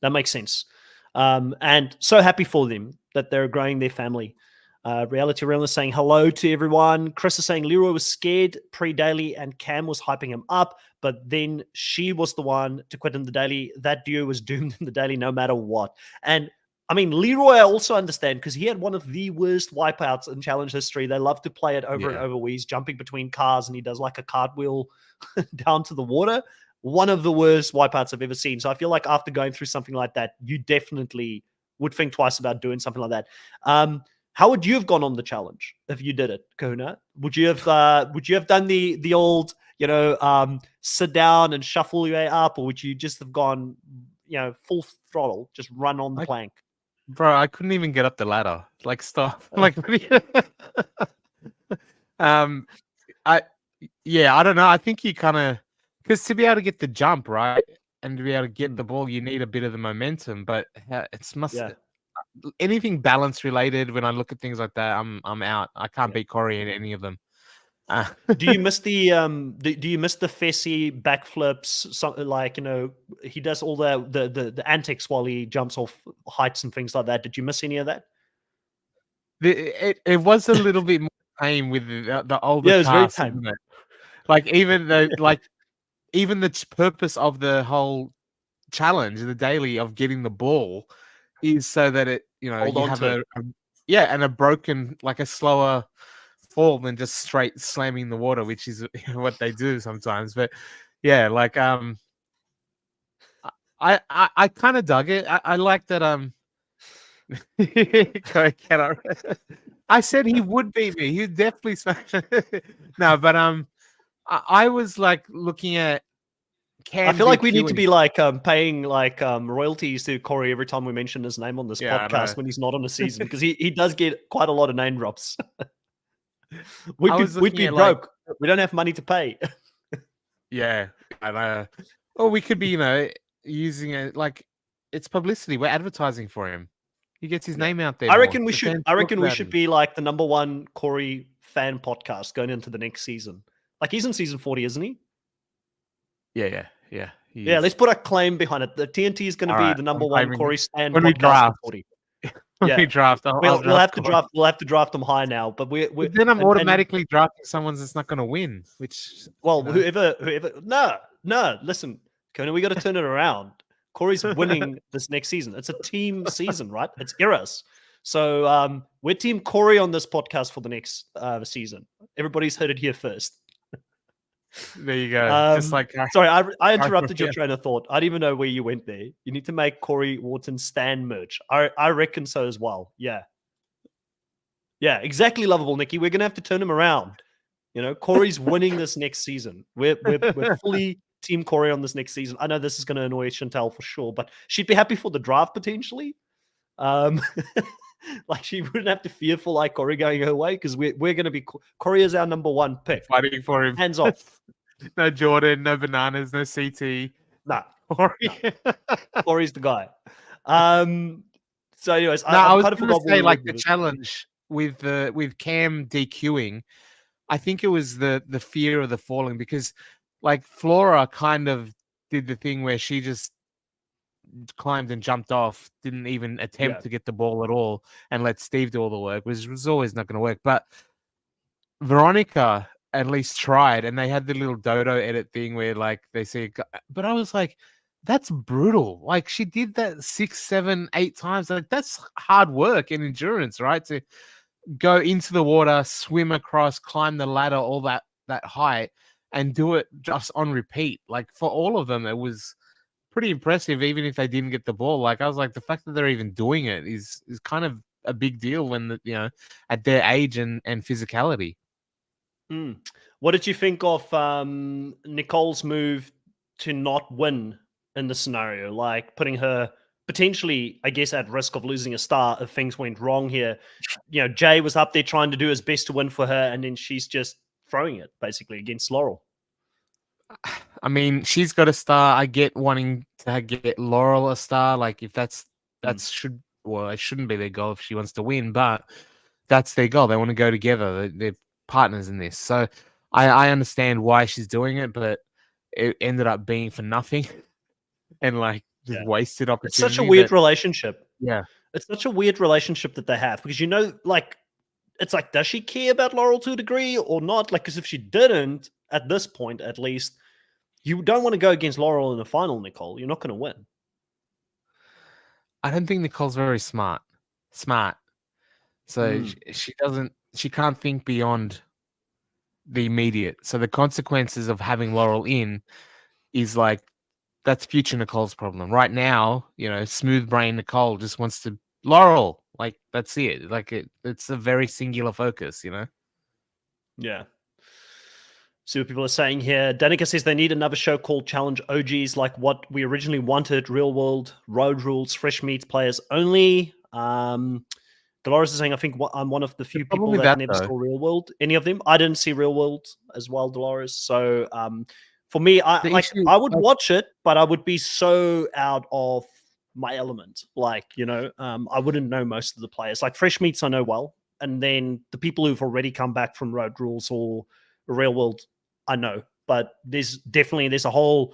That makes sense. And so happy for them that they're growing their family. Reality Realness saying hello to everyone. Chris is saying Leroy was scared pre-daily and Cam was hyping him up, but then she was the one to quit in the daily. That duo was doomed in the daily no matter what. And I mean, Leroy, I also understand because he had one of the worst wipeouts in challenge history. They love to play it over and over where he's jumping between cars and he does like a cartwheel down to the water. One of the worst wipeouts I've ever seen. So I feel like after going through something like that, you definitely would think twice about doing something like that. How would you have gone on the challenge if you did it, Kahuna? Would you have done the old, sit down and shuffle your way up, or would you just have gone, full throttle, just run on the plank? Bro, I couldn't even get up the ladder. Like, stop. Like, I don't know. I think you kind of, because to be able to get the jump right and to be able to get the ball, you need a bit of the momentum. But anything balance related. When I look at things like that, I'm out. I can't beat Corey in any of them. Do you miss the Fessy backflips? Something like he does all the antics while he jumps off heights and things like that. Did you miss any of that? It was a little bit more tame with the older it was very cast, tame. isn't it? Like even the purpose of the whole challenge, the daily of getting the ball, is so that it Hold you on have to it. and a broken, like a slower fall than just straight slamming the water, which is what they do sometimes. But yeah, like I kind of dug it. I like that cannot. I said he would beat me. He'd definitely smash. No, but I was like looking at I Cam feel like we need to DQing. be like paying like royalties to Corey every time we mention his name on this Yeah, I know. podcast when he's not on a season, because he does get quite a lot of name drops. I we'd was be looking at like broke. We don't have money to pay. yeah, and or we could be using it like it's publicity. We're advertising for him. He gets his Yeah. name out there I more. reckon we The should. fans I talk reckon we about should him. be like the #1 Corey fan podcast going into the next season. Like he's in season 40, isn't he? Yeah. He Yeah, is. let's put a claim behind it. The TNT is going to All be right, the I'm #1 claiming Corey it. Stan When we podcast draft. for 40. When we Yeah. draft, I'll We'll have to Corey. draft. We'll have to draft them high now. But we But then I'm and automatically drafting someone that's not going to win. Which well, whoever. No. Listen, Conan, we got to turn it around. Corey's winning this next season. It's a team season, right? It's eras. So we're Team Corey on this podcast for the next season. Everybody's heard it here first. There you go. Just like sorry, I interrupted your train of thought. I didn't even know where you went there. You need to make Corey Wharton Stan merch. I reckon so as well. Yeah, exactly. Lovable Nikki. We're gonna have to turn him around. Corey's winning this next season. We're fully Team Corey on this next season. I know this is going to annoy Chantal for sure, but she'd be happy for the draft potentially. Like she wouldn't have to fear for like Corey going her way, because we're going to be Corey is our #1 pick. Fighting for him. Hands off. No Jordan, no bananas, no CT. Nah, Corey. Corey's the guy. So, anyways, I was kind of going to forgot say like the challenge with Cam DQing. I think it was the fear of the falling, because like Flora kind of did the thing where she just climbed and jumped off, didn't even attempt to get the ball at all, and let Steve do all the work, which was always not going to work. But Veronica at least tried, and they had the little dodo edit thing where like they say, but I was like, that's brutal. Like she did that 6, 7, 8 times. Like that's hard work and endurance, right? To go into the water, swim across, climb the ladder, all that height, and do it just on repeat. Like for all of them, it was pretty impressive, even if they didn't get the ball. Like I was like, the fact that they're even doing it is kind of a big deal when at their age and physicality. What did you think of Nicole's move to not win in the scenario, like putting her potentially, I guess, at risk of losing a star if things went wrong here? Jay was up there trying to do his best to win for her, and then she's just throwing it basically against Laurel. I mean, she's got a star. I get wanting to get Laurel a star. Like if it shouldn't be their goal if she wants to win, but that's their goal. They want to go together. They're partners in this. So I understand why she's doing it, but it ended up being for nothing and like just wasted opportunity. It's such a weird relationship. Yeah. It's such a weird relationship that they have, because it's like, does she care about Laurel to a degree or not? Like, because if she didn't, at this point at least, you don't want to go against Laurel in the final, Nicole. You're not going to win. I don't think Nicole's very smart. So she can't think beyond the immediate. So the consequences of having Laurel in is like, that's future Nicole's problem. Right now, smooth brain Nicole just wants to Laurel. Like that's it. Like it's a very singular focus, Yeah. See what people are saying here. Danica says they need another show called Challenge OGs, like what we originally wanted. Real world, road rules, fresh meats, players only. Dolores is saying, I think I'm one of the few people that never saw Real World. Any of them? I didn't see Real World as well, Dolores. So for me, I would watch it, but I would be so out of my element. Like, I wouldn't know most of the players. Like fresh meats I know well. And then the people who've already come back from Road Rules or Real World, I know. But there's a whole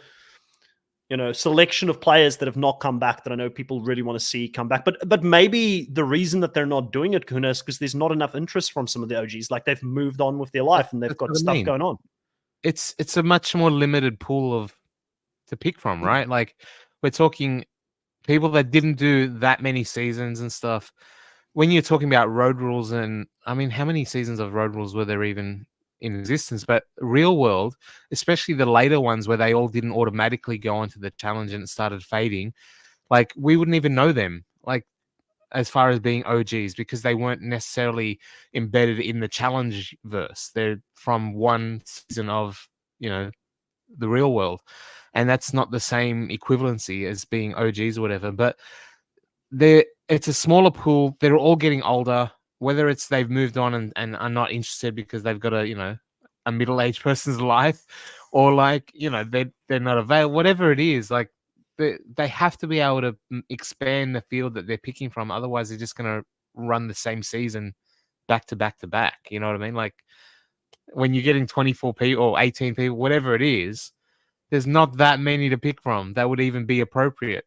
selection of players that have not come back that I know people really want to see come back. But maybe the reason that they're not doing it, Kuna, is because there's not enough interest from some of the OGs. Like they've moved on with their life and they've got stuff going on. It's a much more limited pool to pick from, right? Like we're talking people that didn't do that many seasons and stuff. when you're talking about road rules, and I mean, how many seasons of road rules were there even in existence? But real world, especially the later ones where they all didn't automatically go onto the challenge and it started fading, like we wouldn't even know them. Like as far as being OGs because they weren't necessarily embedded in the challenge verse. They're from one season of, the real world. And that's not the same equivalency as being OGs or whatever. But it's a smaller pool. They're all getting older, whether it's they've moved on and are not interested because they've got a middle-aged person's life, or like, they're not available, whatever it is, like they have to be able to expand the field that they're picking from. Otherwise, they're just going to run the same season back to back to back. You know what I mean? Like when you're getting 24 people or 18 people, whatever it is, there's not that many to pick from that would even be appropriate.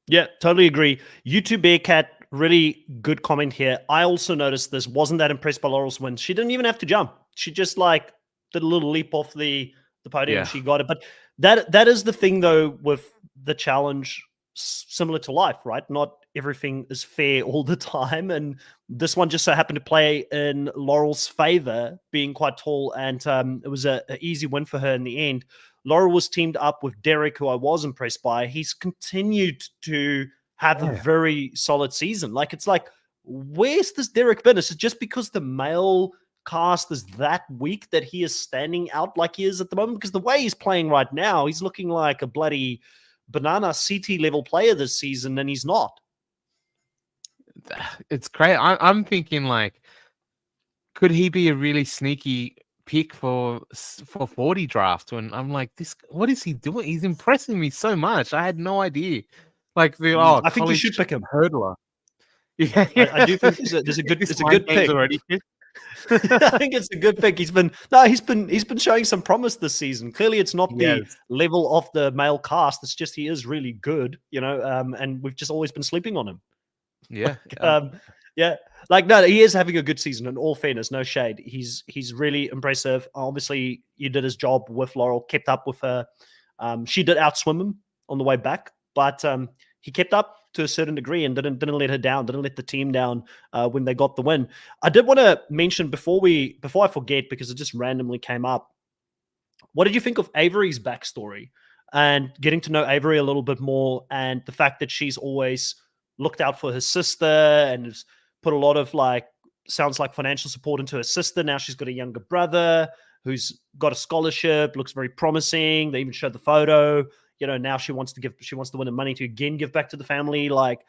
Yeah, totally agree. YouTube Bearcat, really good comment here. I also noticed this. Wasn't that impressed by Laurel's win. She didn't even have to jump. She just like did a little leap off the podium and she got it. But that is the thing though with the challenge, similar to life, right? Not everything is fair all the time. And this one just so happened to play in Laurel's favor, being quite tall. And it was an easy win for her in the end. Laurel was teamed up with Derek, who I was impressed by. He's continued to have a very solid season. Like, it's like, where's this Derek been? Is it just because the male cast is that weak that he is standing out like he is at the moment? Because the way he's playing right now, he's looking like a bloody banana CT level player this season, and he's not. It's great. I'm thinking, like, could he be a really sneaky pick for 40 draft? When I'm like, what is he doing? He's impressing me so much. I had no idea. Like I think you should pick him. Hurdler. Yeah, I do think there's a good pick already. I think it's a good pick. He's been showing some promise this season. Clearly, it's not the level of the male cast. It's just he is really good, and we've just always been sleeping on him. Yeah, yeah. Like, no, he is having a good season. In all fairness, no shade. He's really impressive. Obviously, you did his job with Laurel, kept up with her. She did outswim him on the way back, but he kept up to a certain degree and didn't let her down, didn't let the team down when they got the win. I did want to mention before I forget, because it just randomly came up, what did you think of Avery's backstory and getting to know Avery a little bit more, and the fact that she's always looked out for her sister and has put a lot of, like, sounds like financial support into her sister. Now she's got a younger brother who's got a scholarship, looks very promising. They even showed the photo. Now she wants to win the money to again give back to the family, like,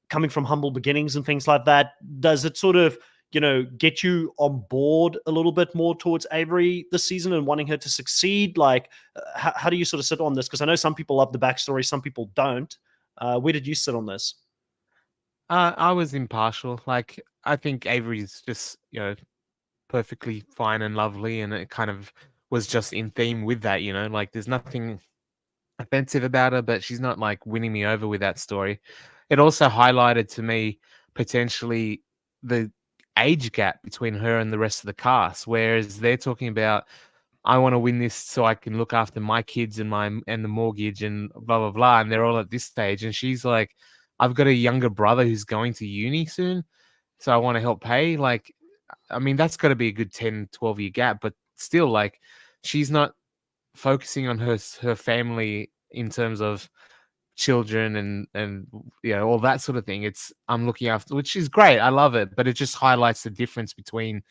coming from humble beginnings and things like that. Does it sort of, get you on board a little bit more towards Avery this season and wanting her to succeed? Like, how do you sort of sit on this? Because I know some people love the backstory, some people don't. Where did you sit on this? I was impartial. Like, I think Avery's just, perfectly fine and lovely, and it kind of was just in theme with that, like there's nothing offensive about her, but she's not like winning me over with that story. It also highlighted to me potentially the age gap between her and the rest of the cast, whereas they're talking about, I want to win this so I can look after my kids and the mortgage and blah blah blah, and they're all at this stage, and she's like, I've got a younger brother who's going to uni soon, so I want to help pay. Like, I mean, that's got to be a good 10, 12-year gap, but still, like, she's not focusing on her family in terms of children and all that sort of thing. It's, I'm looking after, which is great. I love it, but it just highlights the difference between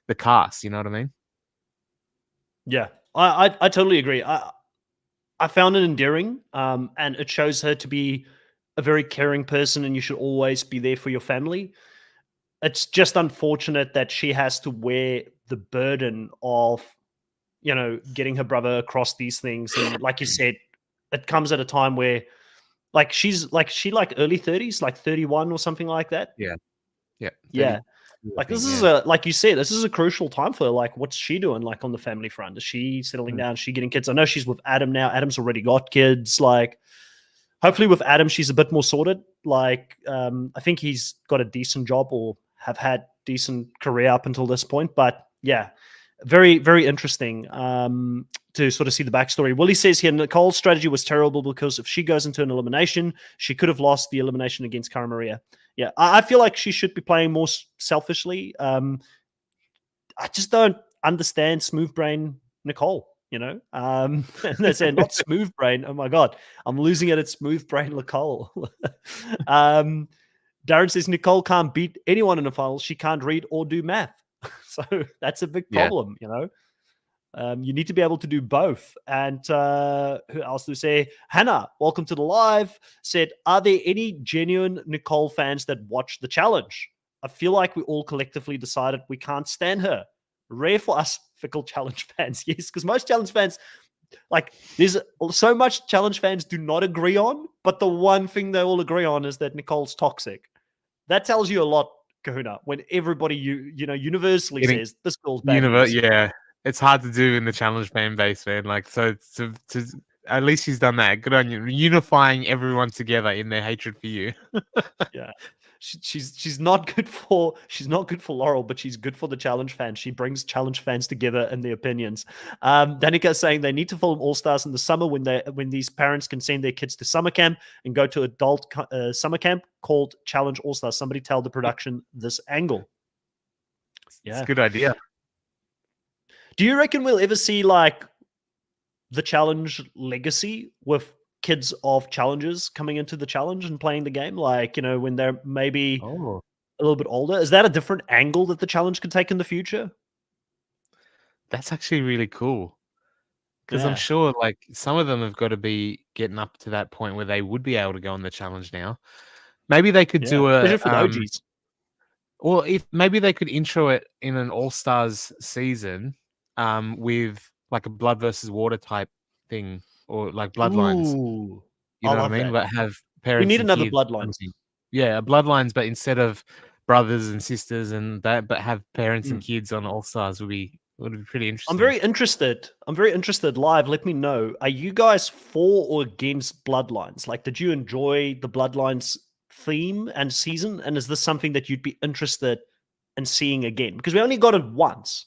the cast. You know what I mean? Yeah, I totally agree. I found it endearing, and it shows her to be a very caring person, and you should always be there for your family. It's just unfortunate that she has to wear the burden of, getting her brother across these things. And like you said, it comes at a time where, like, she early 30s, like 31 or something like that. Yeah. 30, like, this is like you said, this is a crucial time for her. Like, what's she doing, like, on the family front? Is she settling down? Is she getting kids? I know she's with Adam now. Adam's already got kids. Like, hopefully with Adam, she's a bit more sorted. Like, I think he's got a decent job or have had decent career up until this point. But yeah, Very, very interesting to sort of see the backstory. Willie says here, Nicole's strategy was terrible because if she goes into an elimination, she could have lost the elimination against Cara Maria. Yeah, I feel like she should be playing more selfishly. I just don't understand smooth brain Nicole, and they say not smooth brain. Oh my God, I'm losing it at smooth brain Nicole. Darren says Nicole can't beat anyone in the finals. She can't read or do math. So that's a big problem, you need to be able to do both. And who else do we say? Hannah, welcome to the live, said, are there any genuine Nicole fans that watch the challenge? I feel like we all collectively decided we can't stand her. Rare for us fickle challenge fans. Yes, because most challenge fans, like, there's so much challenge fans do not agree on, but the one thing they all agree on is that Nicole's toxic. That tells you a lot, Kahuna, when everybody universally says this girl's bad news. Yeah, it's hard to do in the challenge fan base, man. Like, so to at least she's done that. Good on you, unifying everyone together in their hatred for you. Yeah, she's not good for Laurel, but she's good for the challenge fans. She brings challenge fans together in their opinions. Danica is saying they need to film All Stars in the summer when these parents can send their kids to summer camp and go to adult summer camp called Challenge All Stars. Somebody tell the production this angle. Yeah, it's a good idea. Do you reckon we'll ever see like the challenge legacy with kids of challengers coming into the challenge and playing the game? Like, when they're maybe a little bit older. Is that a different angle that the challenge can take in the future? That's actually really cool. Because I'm sure like some of them have got to be getting up to that point where they would be able to go on the challenge now. Maybe they could do especially for the OGs. Or if maybe they could intro it in an All Stars season, with like a blood versus water type thing, or like bloodlines. Ooh, you know what I mean? But have parents. We need and another kids bloodlines. Yeah, bloodlines, but instead of brothers and sisters and that, but have parents and kids on All Stars would be pretty interesting. I'm very interested. Live, let me know. Are you guys for or against bloodlines? Like, did you enjoy the bloodlines theme and season? And is this something that you'd be interested in seeing again? Because we only got it once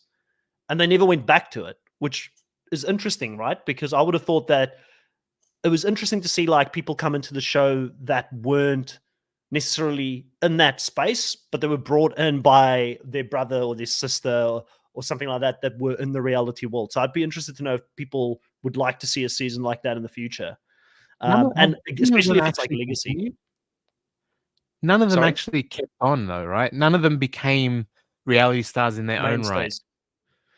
and they never went back to it, which is interesting, right? Because I would have thought that it was interesting to see like people come into the show that weren't necessarily in that space, but they were brought in by their brother or their sister or something like that were in the reality world. So I'd be interested to know if people would like to see a season like that in the future. And especially if it's like legacy. None of them actually kept on though, right? None of them became reality stars in their own right.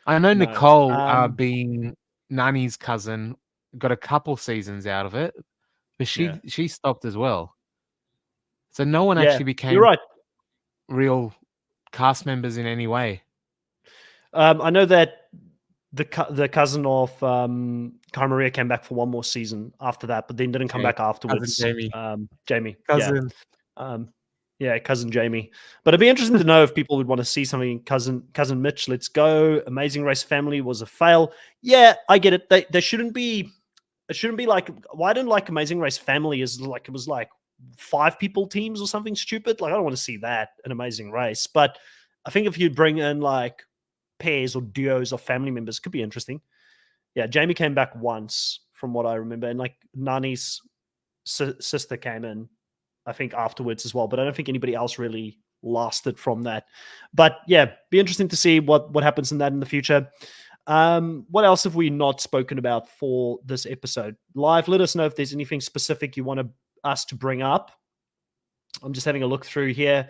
I know Nicole, being Nani's cousin, got a couple seasons out of it, but she stopped as well. So no one actually became real cast members in any way. I know that the cousin of Cara Maria came back for one more season after that, but then didn't come back afterwards. Jamie. Cousin. Cousin Jamie. But it'd be interesting to know if people would want to see something. Cousin Mitch, let's go. Amazing Race Family was a fail. Yeah, I get it. They shouldn't be. It shouldn't be like. Why didn't like Amazing Race Family is like it was like 5 people teams or something stupid. Like I don't want to see that in Amazing Race. But I think if you bring in like pairs or duos of family members, could be interesting. Yeah, Jamie came back once from what I remember, and like Nani's sister came in, I think, afterwards as well. But I don't think anybody else really lasted from that. But yeah, be interesting to see what happens in that in the future. What else have we not spoken about for this episode? Live, let us know if there's anything specific you want us to bring up. I'm just having a look through here.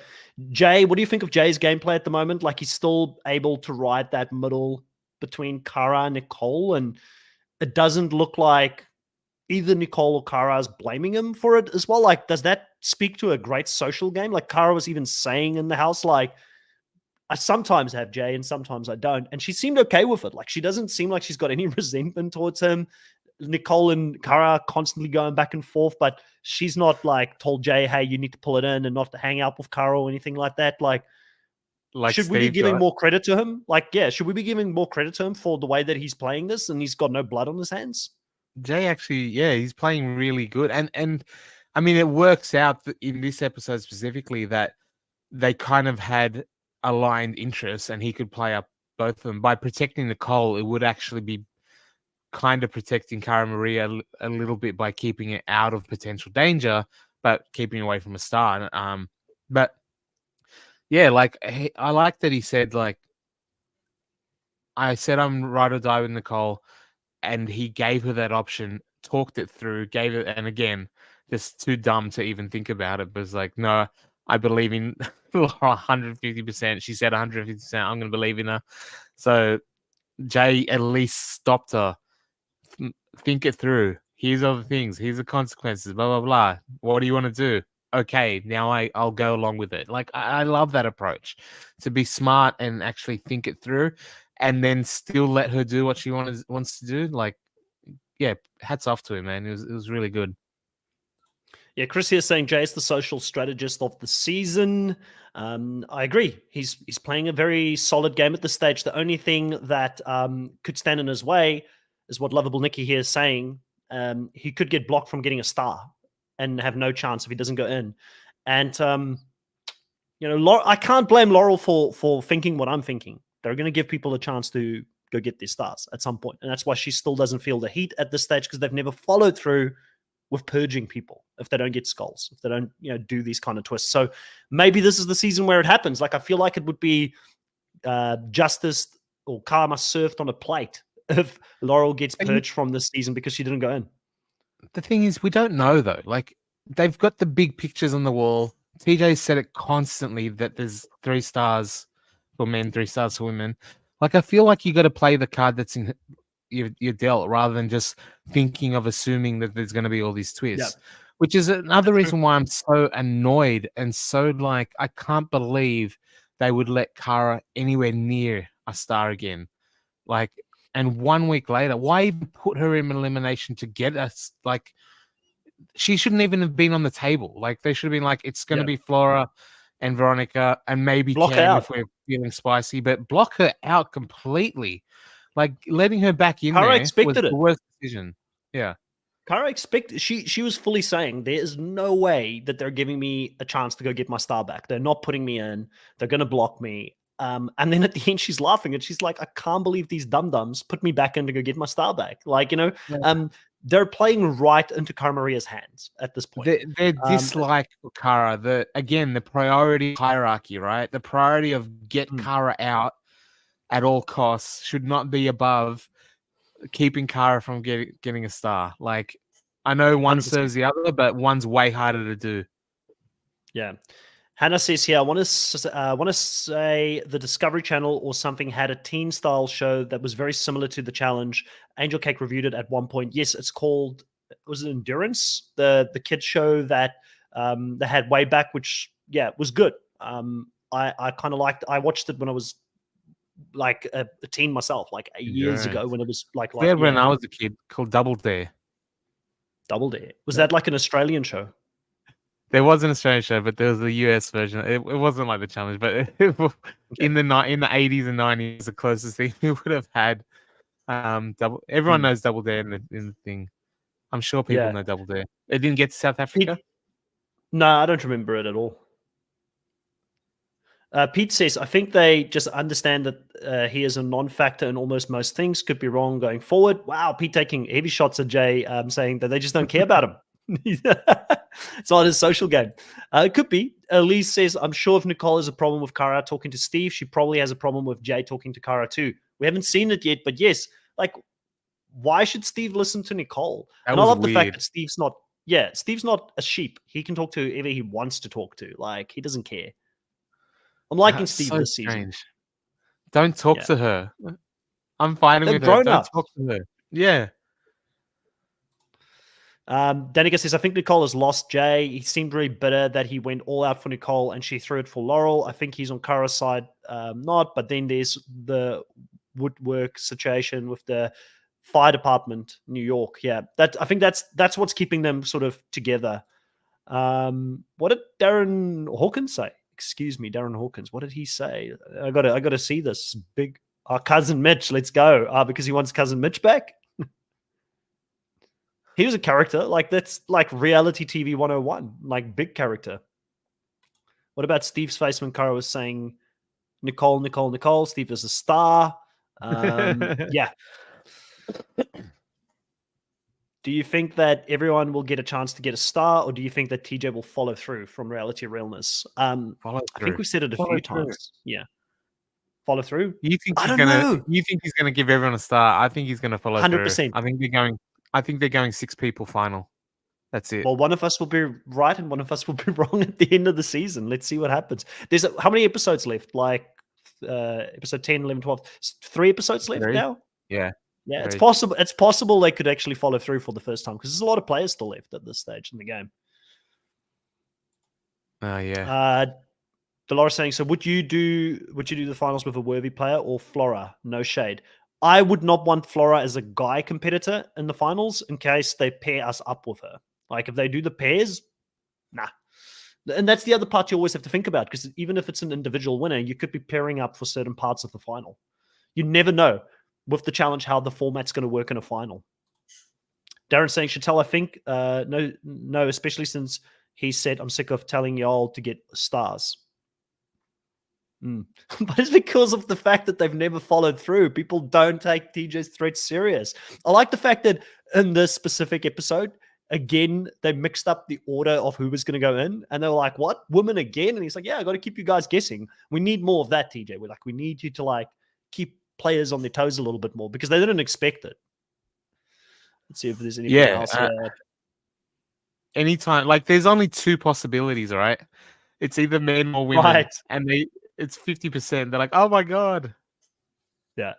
Jay, what do you think of Jay's gameplay at the moment? Like, he's still able to ride that middle between Cara and Nicole, and it doesn't look like either Nicole or Cara is blaming him for it as well. Like, does that speak to a great social game? Like, Cara was even saying in the house, like, I sometimes have Jay and sometimes I don't. And she seemed okay with it. Like, she doesn't seem like she's got any resentment towards him. Nicole and Cara are constantly going back and forth, but she's not like told Jay, hey, you need to pull it in and not to hang out with Cara or anything like that. Like should we be giving more credit to him? Like, yeah, should we be giving more credit to him for the way that he's playing this and he's got no blood on his hands? Jay actually, he's playing really good. And I mean, it works out in this episode specifically that they kind of had aligned interests and he could play up both of them. By protecting Nicole, it would actually be kind of protecting Cara Maria a little bit by keeping it out of potential danger, but keeping away from a star. But yeah, like I like that he said, like, I said I'm ride or die with Nicole, and he gave her that option, talked it through, gave it, and again, just too dumb to even think about it. But it's like, no, I believe in Laura 150%. She said 150%. I'm going to believe in her. So Jay at least stopped her. Think it through. Here's other things. Here's the consequences. Blah blah blah. What do you want to do? Okay, now I'll go along with it. Like I love that approach, to be smart and actually think it through, and then still let her do what she wants to do. Like, yeah, hats off to him, man. It was really good. Yeah, Chris here saying Jay is the social strategist of the season. I agree. He's playing a very solid game at this stage. The only thing that could stand in his way is what Lovable Nikki here is saying. He could get blocked from getting a star and have no chance if he doesn't go in. And I can't blame Laurel for thinking what I'm thinking. They're going to give people a chance to go get their stars at some point, and that's why she still doesn't feel the heat at this stage, because they've never followed through with purging people if they don't get skulls, if they don't, do these kind of twists. So maybe this is the season where it happens. Like, I feel like it would be justice or karma served on a plate if Laurel gets purged from this season because she didn't go in. The thing is, we don't know though. Like, they've got the big pictures on the wall. TJ said it constantly that there's 3 stars for men, 3 stars for women. Like, I feel like you got to play the card that's in you're dealt, rather than just thinking of assuming that there's going to be all these twists. Yeah. Which is another reason why I'm so annoyed and so, like, I can't believe they would let Cara anywhere near a star again. Like, and 1 week later, why even put her in elimination to get us? Like, she shouldn't even have been on the table. Like, they should have been like, it's going to be Flora and Veronica and maybe block Cam if we're feeling spicy, but block her out completely. Like, letting her back in Cara there was the worst decision. Yeah. Cara expected, she was fully saying, there is no way that they're giving me a chance to go get my star back. They're not putting me in. They're going to block me. And then at the end, she's laughing and she's like, I can't believe these dum-dums put me back in to go get my star back. Like, they're playing right into Cara Maria's hands at this point. Their dislike for Cara, the priority hierarchy, right? The priority of get Cara out at all costs should not be above keeping Cara from getting a star. Like, I know one 100%. Serves the other, but one's way harder to do. Yeah. Hannah says here, I want to say the Discovery Channel or something had a teen-style show that was very similar to The Challenge. Angel Cake reviewed it at one point. Yes, it's called, was it Endurance? The kids show that they had way back, which, was good. I kind of liked, I watched it when I was like a teen myself, like years ago when it was like when I was a kid, called Double Dare. Double Dare. Was that like an Australian show? There was an Australian show, but there was a US version. It wasn't like The Challenge, but in the 80s and 90s, the closest thing we would have had. Everyone knows Double Dare in the thing. I'm sure people know Double Dare. It didn't get to South Africa? No, I don't remember it at all. Pete says, I think they just understand that he is a non-factor in almost most things. Could be wrong going forward. Wow, Pete taking heavy shots at Jay, saying that they just don't care about him. It's not his social game. It could be. Elise says, I'm sure if Nicole has a problem with Cara talking to Steve, she probably has a problem with Jay talking to Cara too. We haven't seen it yet, but yes, like, why should Steve listen to Nicole? And I love the fact that Steve's not a sheep. He can talk to whoever he wants to talk to. Like, he doesn't care. I'm liking Steve this season. Don't talk to her. I'm fighting with her. Don't talk to her. Yeah. Danica says, I think Nicole has lost Jay. He seemed very bitter that he went all out for Nicole and she threw it for Laurel. I think he's on Cara's side, not. But then there's the woodwork situation with the fire department, New York. Yeah, I think that's what's keeping them sort of together. What did Darren Hawkins say? Excuse me, Darren Hawkins. What did he say? I gotta see this. Big cousin Mitch, let's go. Because he wants cousin Mitch back. He was a character. Like, that's like reality TV 101, like big character. What about Steve's face when Cara was saying Nicole. Steve is a star. Yeah. Do you think that everyone will get a chance to get a star, or do you think that TJ will follow through from Reality Realness? Follow I think through. we said it a Follow few through. times. Yeah. Follow through? You think I he's don't gonna? know. You think he's gonna give everyone a star? I think he's gonna follow through. 100%. I think they're going 6 people final. That's it. Well, one of us will be right and one of us will be wrong at the end of the season. Let's see what happens. How many episodes left? Like episode 10, 11, 12. 3 episodes left 3? now? Yeah. Yeah, it's 3. possible. It's possible they could actually follow through for the first time because there's a lot of players still left at this stage in the game. Yeah. Dolores saying, so would you do the finals with a worthy player or Flora? No shade. I would not want Flora as a guy competitor in the finals in case they pair us up with her. Like if they do the pairs, nah. And that's the other part you always have to think about because even if it's an individual winner, you could be pairing up for certain parts of the final. You never know with the challenge how the format's going to work in a final. Darren saying, Chantel, I think no, especially since he said, I'm sick of telling y'all to get stars. But it's because of the fact that they've never followed through. People don't take TJ's threats serious. I like the fact that in this specific episode, again, they mixed up the order of who was going to go in. And they were like, what? Women again? And he's like, yeah, I got to keep you guys guessing. We need more of that, TJ. We need you to keep players on their toes a little bit more because they didn't expect it. Let's see if there's anything else here. Anytime, there's only 2 possibilities, all right? It's either men or women. Right. And it's 50%. They're like, oh my God. Yeah.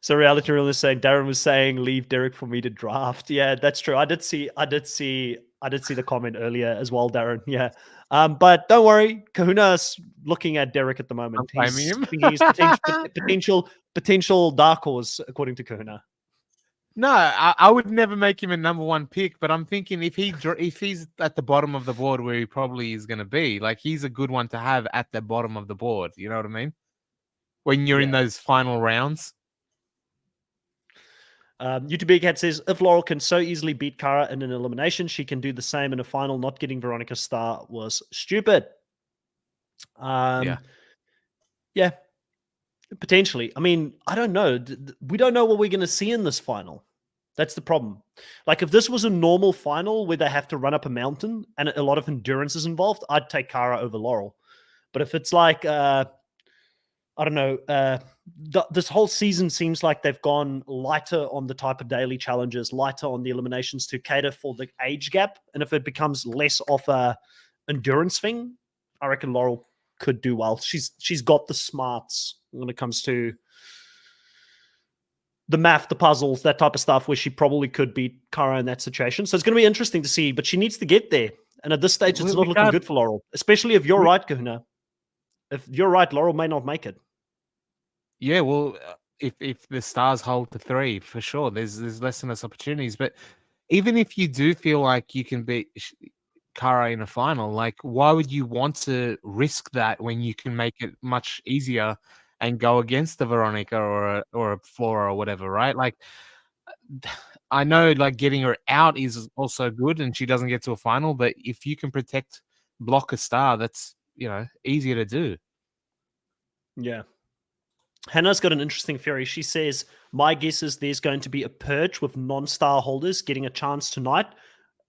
So Reality Real is saying Darren was saying leave Derek for me to draft. Yeah, that's true. I did see the comment earlier as well, Darren. Yeah. But don't worry, Kahuna's looking at Derek at the moment. I'm blaming him. I think he's potential dark horse, according to Kahuna. No, I would never make him a number 1 pick, but I'm thinking if he's at the bottom of the board where he probably is going to be, he's a good one to have at the bottom of the board. You know what I mean? When you're in those final rounds. YouTube Big Cat says, if Laurel can so easily beat Kara in an elimination, she can do the same in a final. Not getting Veronica's star was stupid. Yeah, potentially. I mean, I don't know. We don't know what we're going to see in this final. That's the problem. If this was a normal final where they have to run up a mountain and a lot of endurance is involved, I'd take Kara over Laurel. But if it's I don't know, this whole season seems like they've gone lighter on the type of daily challenges, lighter on the eliminations to cater for the age gap. And if it becomes less of a endurance thing, I reckon Laurel could do well. She's got the smarts when it comes to the math, the puzzles, that type of stuff, where she probably could beat Kara in that situation. So it's going to be interesting to see, but she needs to get there. And at this stage, it's not looking good for Laurel, especially if you're right, Kahuna. If you're right, Laurel may not make it. Yeah, well, if the stars hold to 3, for sure, there's less and less opportunities. But even if you do feel like you can beat Kara in a final, why would you want to risk that when you can make it much easier and go against the Veronica or a Flora or whatever, right? I know getting her out is also good and she doesn't get to a final, but if you can block a star, that's easier to do. Yeah. Hannah's got an interesting theory. She says, my guess is there's going to be a purge with non-star holders getting a chance tonight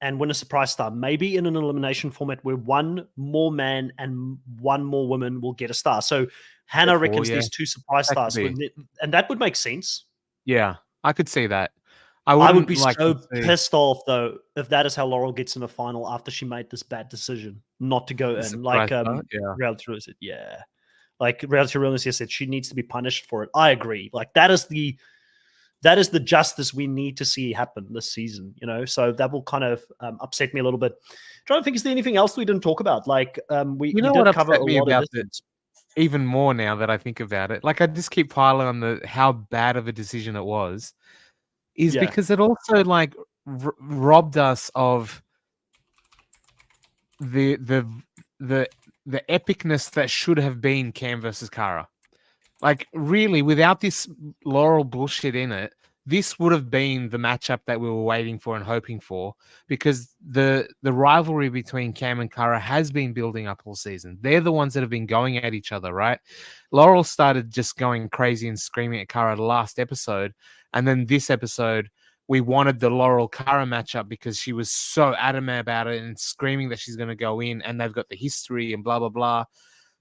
and win a surprise star. Maybe in an elimination format where 1 more man and 1 more woman will get a star. So Hannah reckons there's 2 surprise stars. And that would make sense. Yeah, I could see that. I would be so pissed off, though, if that is how Laurel gets in the final after she made this bad decision not to go in. Reality Realness said, yeah. Reality Realness said she needs to be punished for it. I agree. That is the justice we need to see happen this season, So that will kind of upset me a little bit. Trying to think, is there anything else we didn't talk about? We did cover a lot of this. Even more now that I think about it, I just keep piling on how bad of a decision it was, because it also robbed us of the epicness that should have been Cam versus Kara. Really, without this Laurel bullshit in it, this would have been the matchup that we were waiting for and hoping for, because the rivalry between Cam and Kara has been building up all season. They're the ones that have been going at each other, right? Laurel started just going crazy and screaming at Kara the last episode, and then this episode we wanted the Laurel Kara matchup because she was so adamant about it and screaming that she's going to go in, and they've got the history and blah blah blah.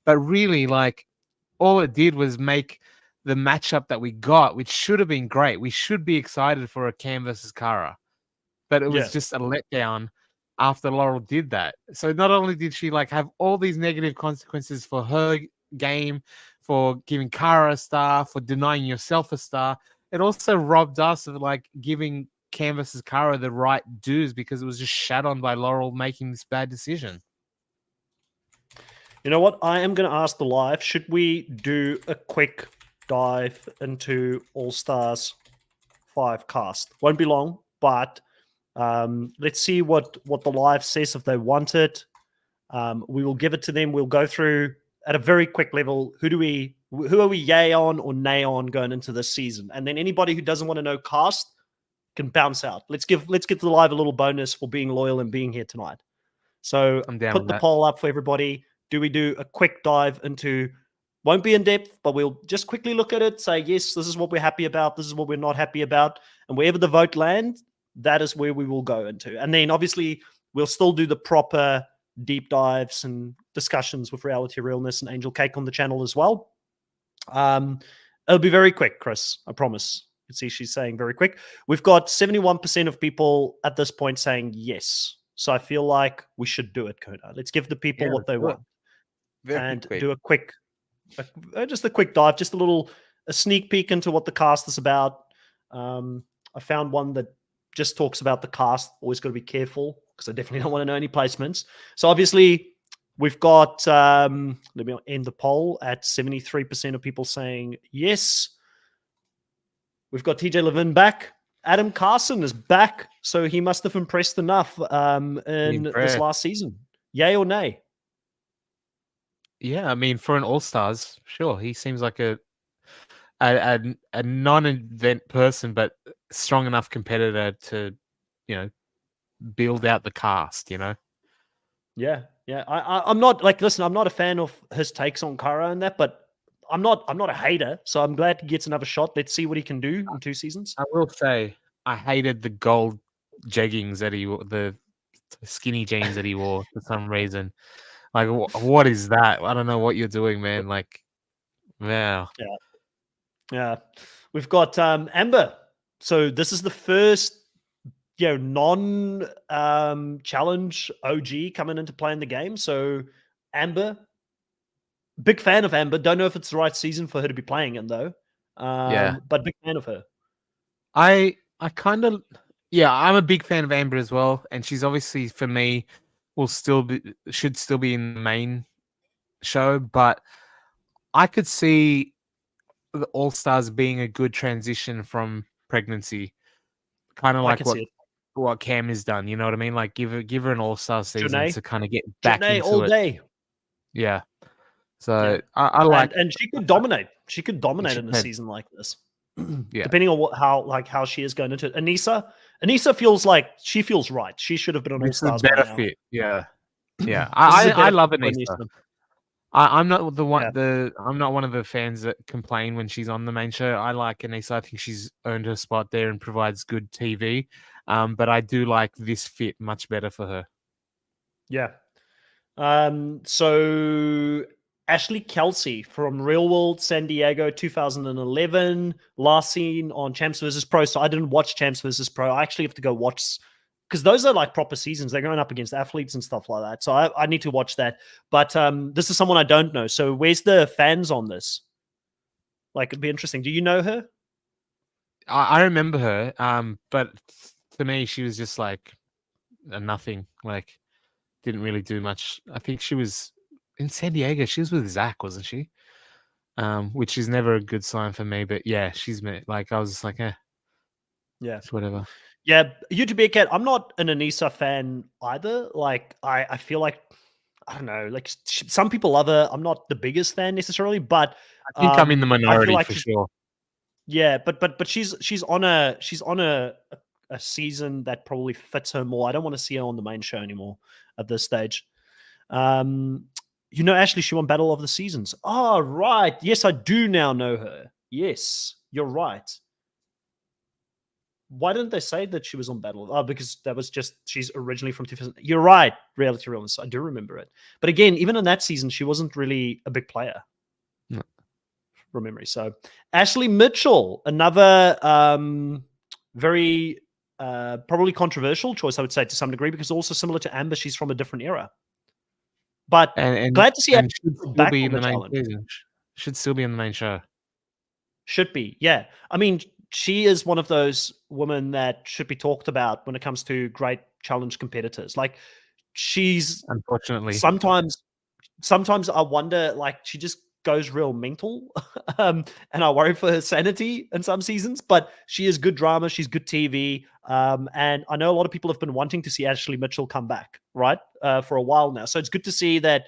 But really, like, all it did was make the matchup that we got, which should have been great. We should be excited for a Cam versus Kara, but it was just a letdown after Laurel did that. So not only did she like have all these negative consequences for her game, for giving Kara a star, for denying yourself a star, it also robbed us of like giving Cam versus Kara the right dues, because it was just shat on by Laurel making this bad decision. You know what? I am going to ask the live, should we do a quick dive into All Stars 5 cast? Won't be long, but let's see what the live says if they want it. We will give it to them. We'll go through at a very quick level. Who are we yay on or nay on going into this season? And then anybody who doesn't want to know cast can bounce out. Let's give the live a little bonus for being loyal and being here tonight. So put the poll up for everybody. Do we do a quick dive into, won't be in depth, but we'll just quickly look at it, say, yes, this is what we're happy about, this is what we're not happy about. And wherever the vote lands, that is where we will go into. And then obviously we'll still do the proper deep dives and discussions with Reality Realness and Angel Cake on the channel as well. It'll be very quick, Chris, I promise. You can see she's saying very quick. We've got 71% of people at this point saying yes. So I feel like we should do it, Coda. Let's give the people what they want. Do a quick, just a quick dive, just a sneak peek into what the cast is about. I found one that just talks about the cast. Always got to be careful because I definitely don't want to know any placements. So obviously we've got, let me end the poll at 73% of people saying yes. We've got TJ Levin back. Adam Carson is back, so he must have impressed enough in this last season. Yay or nay? Yeah, I mean, for an All-Stars, sure. He seems like a non-event person, but strong enough competitor to, build out the cast, Yeah. I'm not listen, I'm not a fan of his takes on Kara and that, but I'm not a hater, so I'm glad he gets another shot. Let's see what he can do in 2 seasons. I will say I hated the gold jeggings that he wore, the skinny jeans that he wore for some reason. Like, what is that? I don't know what you're doing, man. Like, wow. Yeah. We've got Amber. So this is the first, non challenge OG coming into playing the game. So Amber, big fan of Amber. Don't know if it's the right season for her to be playing in though. But big fan of her. I kind of, I'm a big fan of Amber as well, and she's obviously, for me, should still be in the main show, but I could see the All Stars being a good transition from pregnancy, kind of like what Cam has done. You know what I mean? Like give her an All Star season to kind of get back into all it. Day. Yeah. So I like, and she could dominate. She could dominate in a season like this. Depending on how she is going into it. Anissa feels like she feels right. She should have been on All Stars. Better fit. Yeah. I love Anissa. I'm not the one. I'm not one of the fans that complain when she's on the main show. I like Anissa. I think she's earned her spot there and provides good TV. But I do like this fit much better for her. Yeah. So Ashley Kelsey from Real World San Diego 2011, last seen on Champs vs. Pro. So I didn't watch Champs vs. Pro. I actually have to go watch, because those are like proper seasons. They're going up against athletes and stuff like that. So I need to watch that. But this is someone I don't know. So where's the fans on this? Like, it'd be interesting. Do you know her? I remember her. But for me, she was just like a nothing. Like, didn't really do much. I think she was in San Diego. She was with Zach, wasn't she? Which is never a good sign for me. But yeah, like, I was just like, yeah, whatever. Yeah, YouTube Cat. I'm not an Anissa fan either. Like, I feel like, I don't know, like some people love her. I'm not the biggest fan necessarily, but I think I'm in the minority for sure. Yeah, but she's on a season that probably fits her more. I don't want to see her on the main show anymore at this stage. Ashley, she won Battle of the Seasons. Oh, right. Yes, I do now know her. Yes, you're right. Why didn't they say that she was on Battle? Oh, because that was just she's originally from 2000. You're right, Reality Realness. I do remember it. But again, even in that season, she wasn't really a big player. No. From memory. So Ashley Mitchell, another very probably controversial choice, I would say to some degree, because also similar to Amber, she's from a different era. But glad to see and should Ashley still back be on in the the main challenge. season. Should still be in the main show. Should be, yeah. I mean, she is one of those women that should be talked about when it comes to great challenge competitors. Like she's Unfortunately, sometimes I wonder, like, she just goes real mental. And I worry for her sanity in some seasons, but she is good drama. She's good TV. And I know a lot of people have been wanting to see Ashley Mitchell come back, right? For a while now. So it's good to see that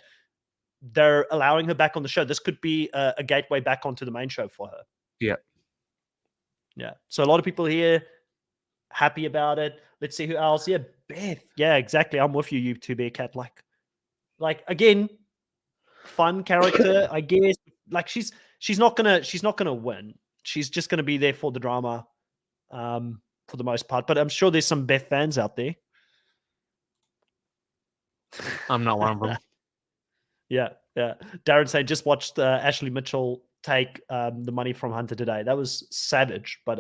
they're allowing her back on the show. This could be a gateway back onto the main show for her. yeah. Yeah. So a lot of people here happy about it. Let's see who else. Yeah, Beth. Yeah, exactly. I'm with you, you two bear cat. Like again, fun character, I guess. Like she's not gonna win. She's just gonna be there for the drama, for the most part. But I'm sure there's some Beth fans out there. I'm not one of them. Yeah. Darren saying just watched Ashley Mitchell take the money from Hunter today. That was savage, but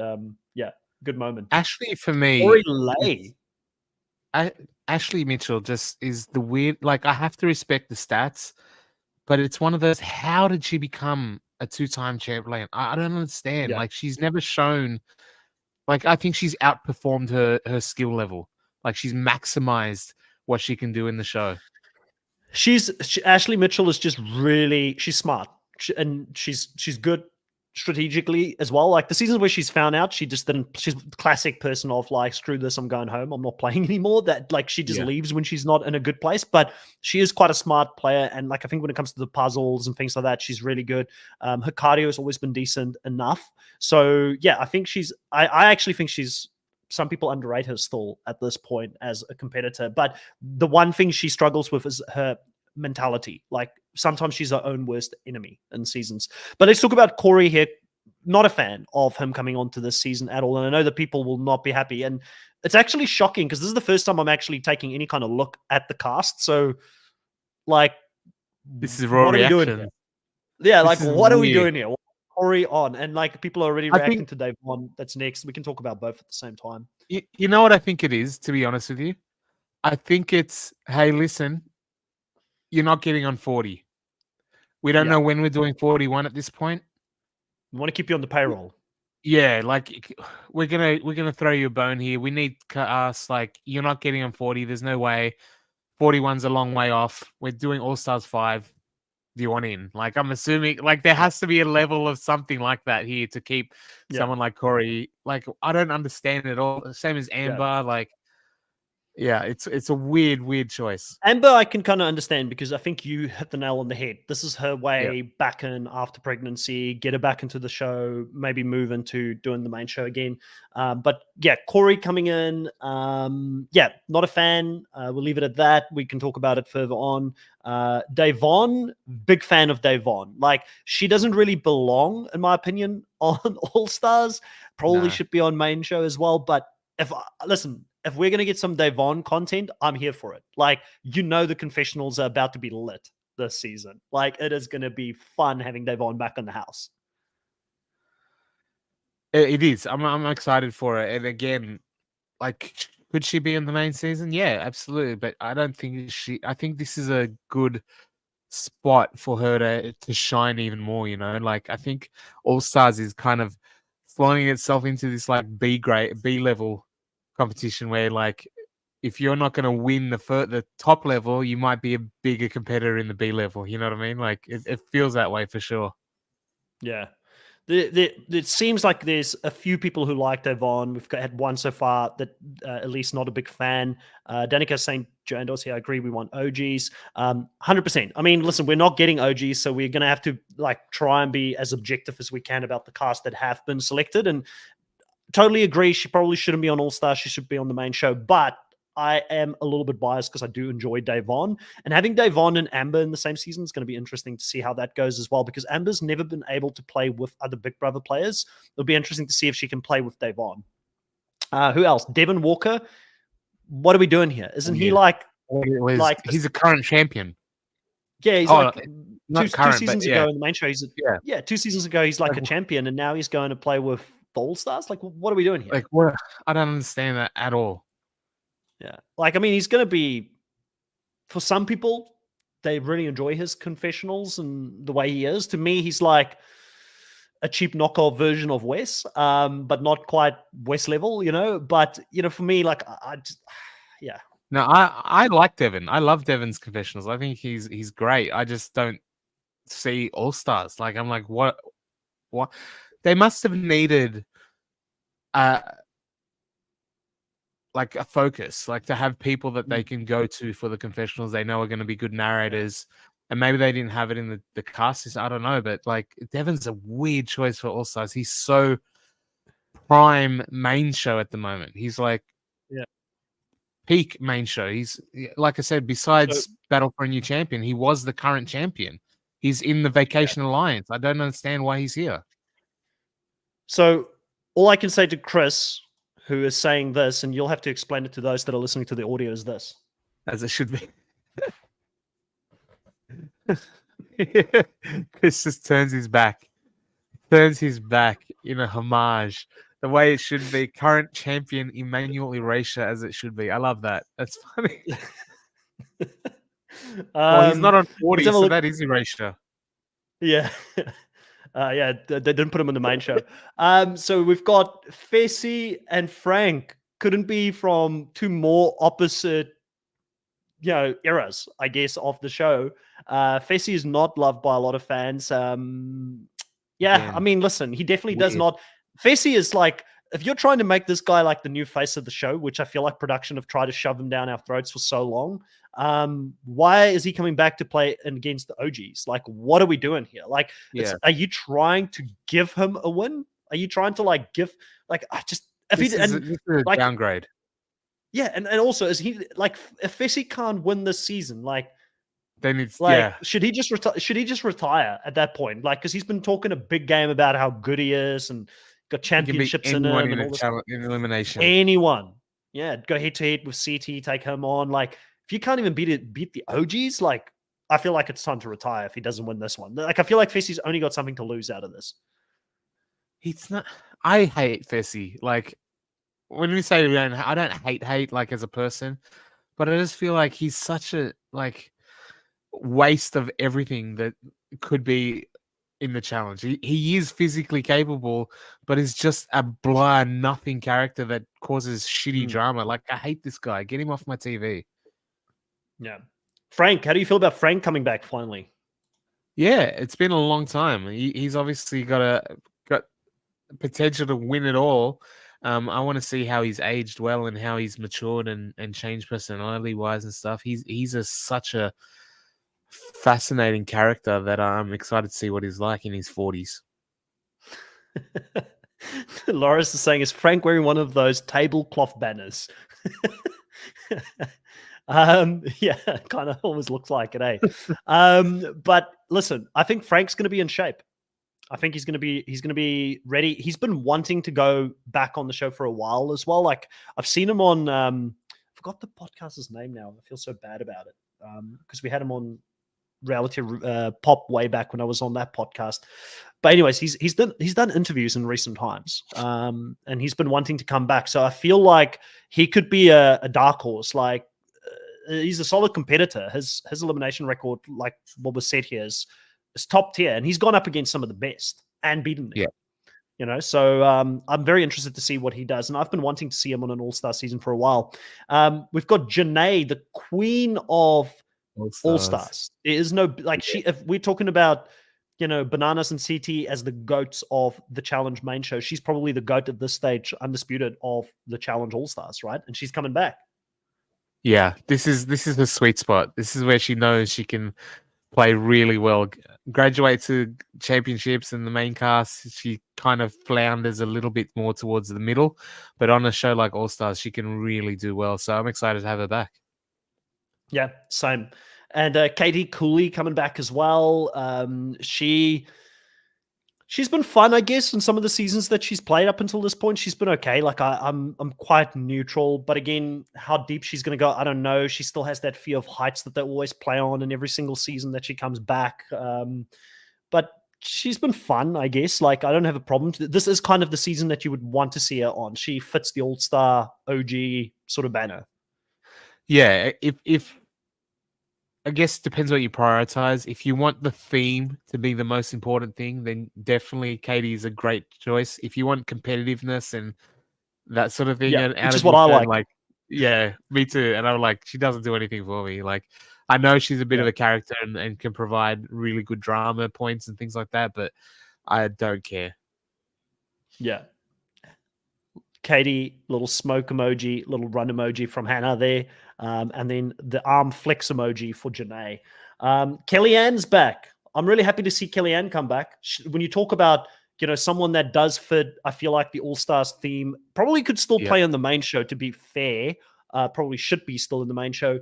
yeah, good moment. Ashley, for me, Corey Lay. Ashley Mitchell just is the weird. Like, I have to respect the stats, but it's one of those. How did she become a two-time champion? I don't understand. Yeah. Like, she's never shown. Like, I think she's outperformed her skill level. Like, she's maximized what she can do in the show. Ashley Mitchell is just really she's smart and she's good strategically as well. Like the seasons where she's found out, she just didn't. She's classic person of like, screw this, I'm going home. I'm not playing anymore. That like she just leaves when she's not in a good place. But she is quite a smart player, and like I think when it comes to the puzzles and things like that, she's really good. Her cardio has always been decent enough. So yeah, I think she's. I actually think she's. Some people underrate her still at this point as a competitor, but the one thing she struggles with is her mentality. Like sometimes she's her own worst enemy in seasons. But let's talk about Corey here. Not a fan of him coming onto this season at all. And I know that people will not be happy. And it's actually shocking because this is the first time I'm actually taking any kind of look at the cast. So, like, this is raw what reaction. are we doing here? Yeah, like, what are we doing here? Corey on, and like people are already reacting to Dave on. That's next. We can talk about both at the same time. You know what I think it is, to be honest with you? I think it's, hey, listen, you're not getting on 40. We don't know when we're doing 41 at this point. We want to keep you on the payroll. Yeah, like we're gonna throw you a bone here. We need us, like, you're not getting on 40. There's no way. 41's a long way off. We're doing All Stars 5. Do you want in? Like, I'm assuming, like, there has to be a level of something like that here to keep someone like Corey. Like, I don't understand it at all. Same as Amber. Like, yeah, it's a weird choice. Amber, I can kind of understand because I think you hit the nail on the head. This is her way back in after pregnancy, get her back into the show, maybe move into doing the main show again. But yeah, Corey coming in, not a fan. We'll leave it at that. We can talk about it further on. Davon, big fan of Davon. Like, she doesn't really belong, in my opinion, on All Stars. Probably should be on main show as well. But if we're going to get some Davon content, I'm here for it. Like, the confessionals are about to be lit this season. Like, it is going to be fun having Davon back in the house. It is. I'm excited for it. And again, like, could she be in the main season? Yeah, absolutely. But I don't think I think this is a good spot for her to shine even more, Like, I think All Stars is kind of flowing itself into this like B level competition where, like, if you're not going to win the top level, you might be a bigger competitor in the B level. You know what I mean? Like, it feels that way for sure. Yeah. It seems like there's a few people who like Devon. Had one so far that at least not a big fan. Danica saying, Joe Dorsey, I agree, we want OGs. 100%. I mean, listen, we're not getting OGs, so we're going to have to try and be as objective as we can about the cast that have been selected. And totally agree, she probably shouldn't be on All Star. She should be on the main show. But I am a little bit biased because I do enjoy Davon. And having Davon and Amber in the same season is going to be interesting to see how that goes as well, because Amber's never been able to play with other Big Brother players. It'll be interesting to see if she can play with Davon. Who else? Devin Walker. What are we doing here? Isn't he he's a current champion. Yeah, he's two seasons ago in the main show. 2 seasons ago, he's a champion, and now he's going to play with the All Stars. What are we doing here? What? I don't understand that at all. Yeah. I mean, he's going to be, for some people, they really enjoy his confessionals and the way he is. To me, he's like a cheap knockoff version of Wes, but not quite Wes level, But, for me, I just, yeah. No, I like Devin. I love Devin's confessionals. I think he's great. I just don't see All Stars. I'm like, what? They must have needed a focus, to have people that they can go to for the confessionals they know are going to be good narrators, and maybe they didn't have it in the cast. I don't know, but Devin's a weird choice for All Stars. He's so prime main show at the moment. He's peak main show. He's, like I said, besides Battle for a New Champion, he was the current champion. He's in the Vacation Alliance. I don't understand why he's here. So all I can say to Chris, who is saying this, and you'll have to explain it to those that are listening to the audio, is this. As it should be. Chris just turns his back in a homage. The way it should be. Current champion Emmanuel Erasure, as it should be. I love that. That's funny. Well, he's not on 40, so that is Erasure. Yeah. They didn't put him in the main show. So we've got Fessy and Frank. Couldn't be from two more opposite, eras, I guess, of the show. Fessy is not loved by a lot of fans. I mean, listen, he definitely does not. Fessy is if you're trying to make this guy the new face of the show, which I feel like production have tried to shove him down our throats for so long, why is he coming back to play against the OGs? What are we doing here? Are you trying to give him a win? Are you trying to give this is a downgrade? Yeah, and also is he if Fessy can't win this season, then it's should he just retire at that point? Because he's been talking a big game about how good he is and got championships in him and all this. In elimination. Anyone. Yeah, go head to head with CT, take him on. If you can't even beat the OGs, I feel like it's time to retire if he doesn't win this one. I feel like Fessy's only got something to lose out of this. He's not. I hate Fessy. When we say I don't hate as a person, but I just feel like he's such a waste of everything that could be in the challenge. He is physically capable, but is just a blah nothing character that causes shitty drama. I hate this guy. Get him off my TV. Yeah. Frank, how do you feel about Frank coming back finally? Yeah, it's been a long time. He's obviously got potential to win it all. I want to see how he's aged well and how he's matured and changed personality wise and stuff. He's such a fascinating character that I'm excited to see what he's like in his 40s. Loris is saying, is Frank wearing one of those tablecloth banners? Yeah, kind of almost looks like it, eh? But listen, I think Frank's going to be in shape. I think he's going to be ready. He's been wanting to go back on the show for a while as well. I've seen him on, I forgot the podcast's name now. I feel so bad about it because we had him on Reality Pop way back when I was on that podcast. But anyways, he's done interviews in recent times, and he's been wanting to come back. So I feel like he could be a dark horse. He's a solid competitor. His elimination record, like what was said here, is top tier, and he's gone up against some of the best and beaten them. Yeah. So I'm very interested to see what he does, and I've been wanting to see him on an All-Star season for a while. We've got Janae, the queen of All-Stars. There is no if we're talking about Bananas and CT as the goats of the Challenge main show. She's probably the goat at this stage, undisputed, of the Challenge All Stars, right? And she's coming back. Yeah, this is the sweet spot. This is where she knows she can play really well. Graduate to championships and the main cast, she kind of flounders a little bit more towards the middle. But on a show like All Stars, she can really do well. So I'm excited to have her back. Yeah, same. And Katie Cooley coming back as well. She's been fun, I guess, in some of the seasons that she's played up until this point. She's been okay. Like I'm quite neutral, but again, how deep she's going to go, I don't know. She still has that fear of heights that they always play on in every single season that she comes back. But she's been fun, I guess. Like I don't have a problem. This is kind of the season that you would want to see her on. She fits the All-Star OG sort of banner. Yeah, if I guess it depends what you prioritize. If you want the theme to be the most important thing, then definitely Katie is a great choice. If you want competitiveness and that sort of thing, Yeah, out which is of what your I turn, like. Yeah, me too. And I'm like, she doesn't do anything for me. Like, I know she's a bit Yeah. of a character and can provide really good drama points and things like that, but I don't care. Yeah. Katie, little smoke emoji, little run emoji from Hannah there, and then the arm flex emoji for Janae. Kellyanne's back. I'm really happy to see Kellyanne come back. When you talk about someone that does fit, I feel like the All Stars theme probably could still play on the main show. To be fair, probably should be still in the main show.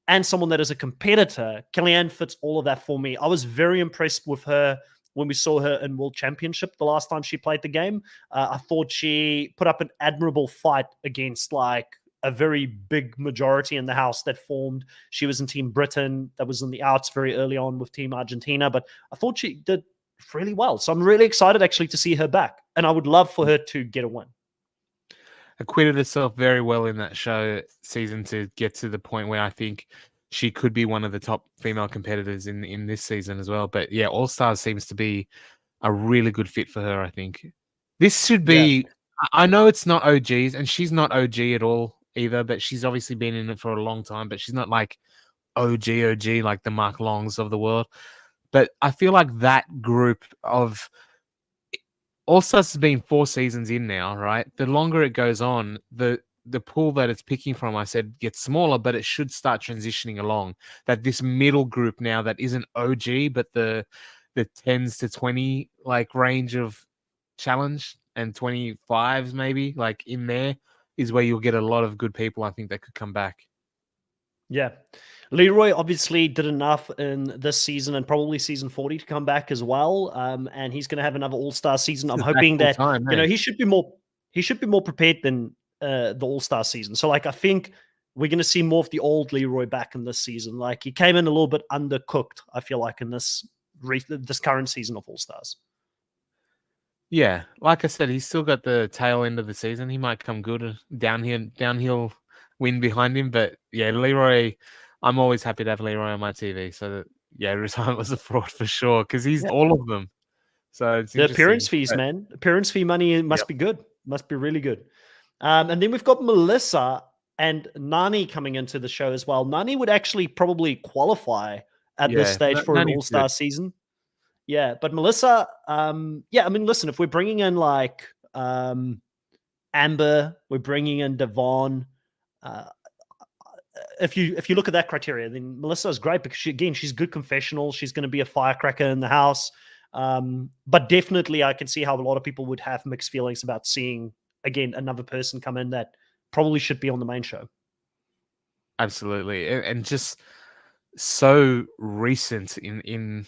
And someone that is a competitor, Kellyanne fits all of that for me. I was very impressed with her when we saw her in World Championship the last time she played the game. I thought she put up an admirable fight against like a very big majority in the house that formed. She was in Team Britain, that was in the outs very early on with Team Argentina, but I thought she did really well. So I'm really excited actually to see her back, and I would love for her to get a win. Acquitted herself very well in that show season to get to the point where I think she could be one of the top female competitors in this season as well. But yeah, All Stars seems to be a really good fit for her, I think. This should be, I know it's not OGs, and she's not OG at all either, but she's obviously been in it for a long time, but she's not like OG like the Mark Longs of the world. But I feel like that group of All Stars has been 4 seasons in now, right? The longer it goes on, the pool that it's picking from, I said, gets smaller, but it should start transitioning along. That this middle group now that isn't OG, but the 10s to 20 like range of challenge and 25s maybe like in there is where you'll get a lot of good people, I think, that could come back. Yeah. Leroy obviously did enough in this season and probably season 40 to come back as well. And he's going to have another All-Star season. I'm hoping that, he should be more prepared than the All-Star season. So like, I think we're going to see more of the old Leroy back in this season. Like he came in a little bit undercooked, I feel like, in this current season of All-Stars. Yeah. Like I said, he's still got the tail end of the season. He might come good downhill win behind him. But yeah, Leroy, I'm always happy to have Leroy on my TV. So that, yeah, retirement was a fraud for sure because he's all of them. So it's the appearance fees, man. Appearance fee money must be good. Must be really good. And then we've got Melissa and Nani coming into the show as well. Nani would actually probably qualify at this stage for an All-Star season. Yeah, but Melissa, I mean, listen, if we're bringing in like Amber, we're bringing in Devon. If you look at that criteria, then Melissa is great because she's good confessional. She's going to be a firecracker in the house. But definitely, I can see how a lot of people would have mixed feelings about seeing again another person come in that probably should be on the main show. Absolutely, and just so recent in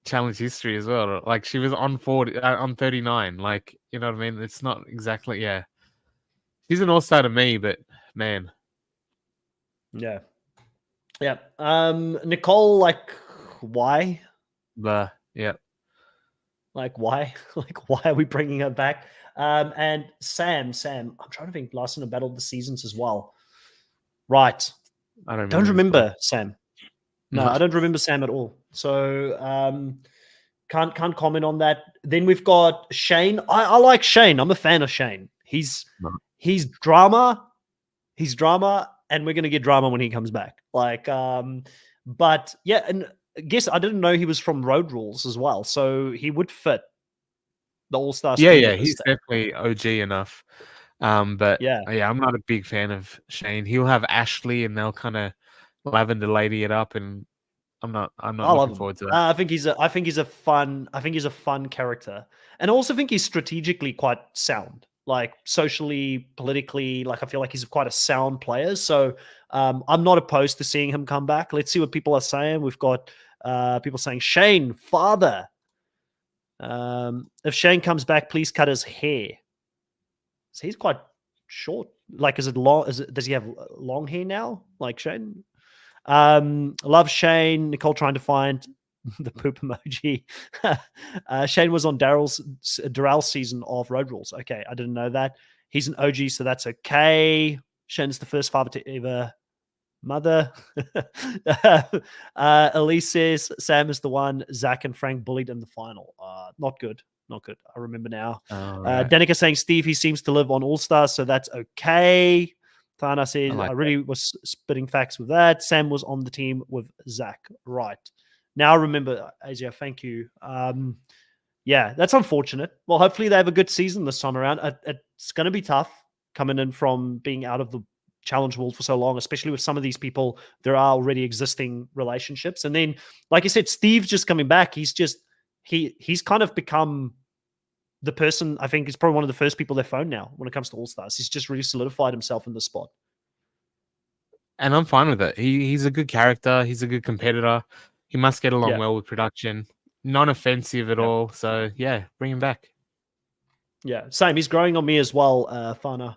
challenge history as well. Like she was on 40, on 39. Like, you know what I mean? It's not exactly, she's an all-star to me, but man. Yeah. Nicole, like, why? Yeah. Like, why? Like, why are we bringing her back? And Sam, I'm trying to think. Last time I battled the seasons as well. Right. I don't remember Sam. No, I don't remember Sam at all. So can't comment on that. Then we've got Shane. I like Shane. I'm a fan of Shane. He's drama. He's drama, and we're gonna get drama when he comes back. Like, but yeah, and guess I didn't know he was from Road Rules as well, so he would fit the All Stars Yeah, team yeah, at this he's stage. definitely OG enough. But Yeah, yeah, I'm not a big fan of Shane. He'll have Ashley, and they'll kind of lavender lady it up, and I'm not I love looking him. forward to that. I think he's a fun character, and I also think he's strategically quite sound, like socially, politically. Like I feel like he's quite a sound player. So I'm not opposed to seeing him come back. Let's see what people are saying. We've got people saying Shane, father. If Shane comes back, please cut his hair. So he's quite short. Like, is it long? Does he have long hair now? Like Shane? Love Shane. Nicole trying to find the poop emoji. Shane was on Darrell's season of Road Rules. Okay, I didn't know that. He's an OG, so that's okay. Shane's the first father to ever mother. Elise says Sam is the one Zach and Frank bullied in the final. Not good. Not good. I remember now. All right, Danica saying Steve, he seems to live on All Stars, so that's okay. Thana I says, like I that. really was spitting facts with that. Sam was on the team with Zach. Right. Now I remember, Asia, thank you. Yeah, that's unfortunate. Well, hopefully they have a good season this time around. It's going to be tough coming in from being out of the challenge world for so long, especially with some of these people. There are already existing relationships. And then, like I said, Steve's just coming back. He's kind of become the person I think is probably one of the first people they phone now when it comes to All Stars. He's just really solidified himself in the spot. And I'm fine with it. He's a good character. He's a good competitor. He must get along Yeah, well with production. Non-offensive at yeah, all. So yeah, bring him back. yeah. Same. He's growing on me as well, Fana.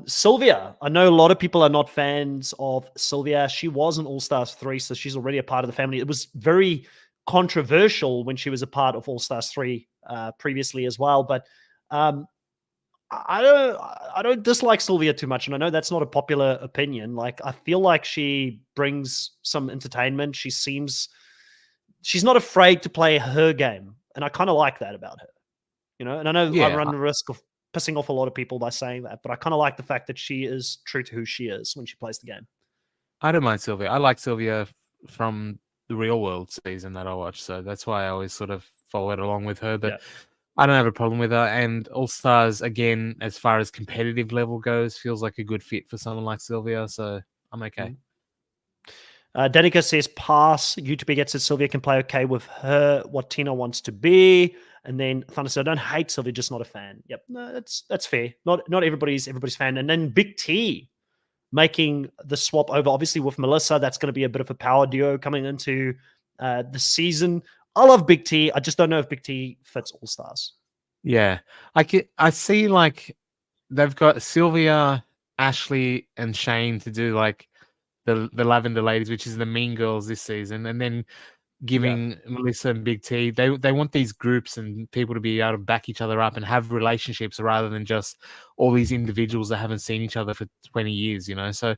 Sylvia, I know a lot of people are not fans of Sylvia. She was an All Stars 3, so she's already a part of the family. It was very controversial when she was a part of All Stars 3 previously as well. But um, I don't dislike Sylvia too much, and I know that's not a popular opinion. Like I feel like she brings some entertainment. She's not afraid to play her game, and I kind of like that about her. And I know I Yeah, run the risk of pissing off a lot of people by saying that, but I kind of like the fact that she is true to who she is when she plays the game. I don't mind Sylvia. I like Sylvia from the Real World season that I watched, so that's why I always sort of followed along with her. But Yeah. I don't have a problem with her. And All Stars, again, as far as competitive level goes, feels like a good fit for someone like Sylvia. So I'm okay. Mhm. Danica says pass. YouTube gets it. Sylvia can play okay with her, what Tina wants to be. And then Thunder said, I don't hate Sylvia, just not a fan. Yep, no, that's fair. Not everybody's fan. And then Big T making the swap over, obviously with Melissa. That's going to be a bit of a power duo coming into the season. I love Big T. I just don't know if Big T fits All Stars. Yeah, I see like they've got Sylvia, Ashley, and Shane to do like the Lavender Ladies, which is the Mean Girls this season, and then Yeah. giving Melissa and Big T, they want these groups and people to be able to back each other up and have relationships rather than just all these individuals that haven't seen each other for 20 years, you know. So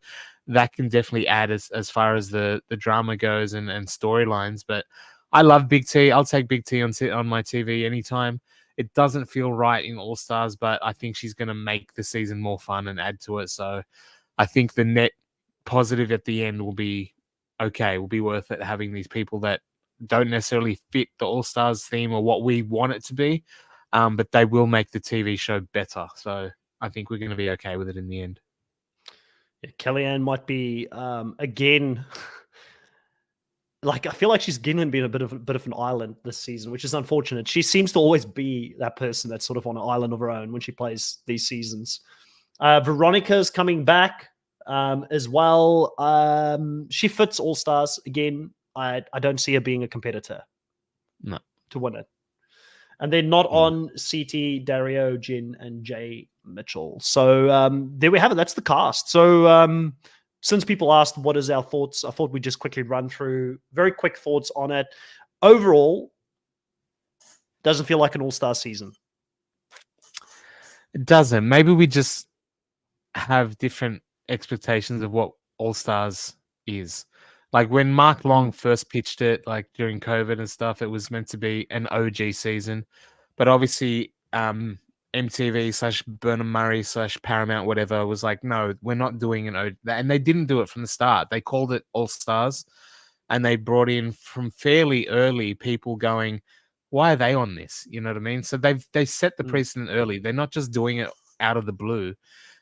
that can definitely add as far as the drama goes and storylines. But I love Big T. I'll take Big T on my TV anytime. It doesn't feel right in All Stars, but I think she's going to make the season more fun and add to it. So I think the net positive at the end will be okay, will be worth it having these people that don't necessarily fit the All Stars theme or what we want it to be, but they will make the TV show better. So I think we're going to be okay with it in the end. Yeah, Kellyanne might be again. Like I feel like she's again been a bit of an island this season, which is unfortunate. She seems to always be that person that's sort of on an island of her own when she plays these seasons. Veronica's coming back as well. She fits All Stars again. I don't see her being a competitor No. to win it. And they're not Mm. on CT, Dario, Jin, and Jay Mitchell. So there we have it. That's the cast. So since people asked what is our thoughts, I thought we'd just quickly run through very quick thoughts on it. Overall, doesn't feel like an all-star season. It doesn't. Maybe we just have different expectations of what All Stars is. Like when Mark Long first pitched it, like during COVID and stuff, it was meant to be an OG season. But obviously, MTV / Burnham Murray / Paramount, whatever, was like, no, we're not doing an OG. And they didn't do it from the start. They called it All Stars. and they brought in from fairly early people going, why are they on this? You know what I mean? So they set the precedent early. They're not just doing it out of the blue.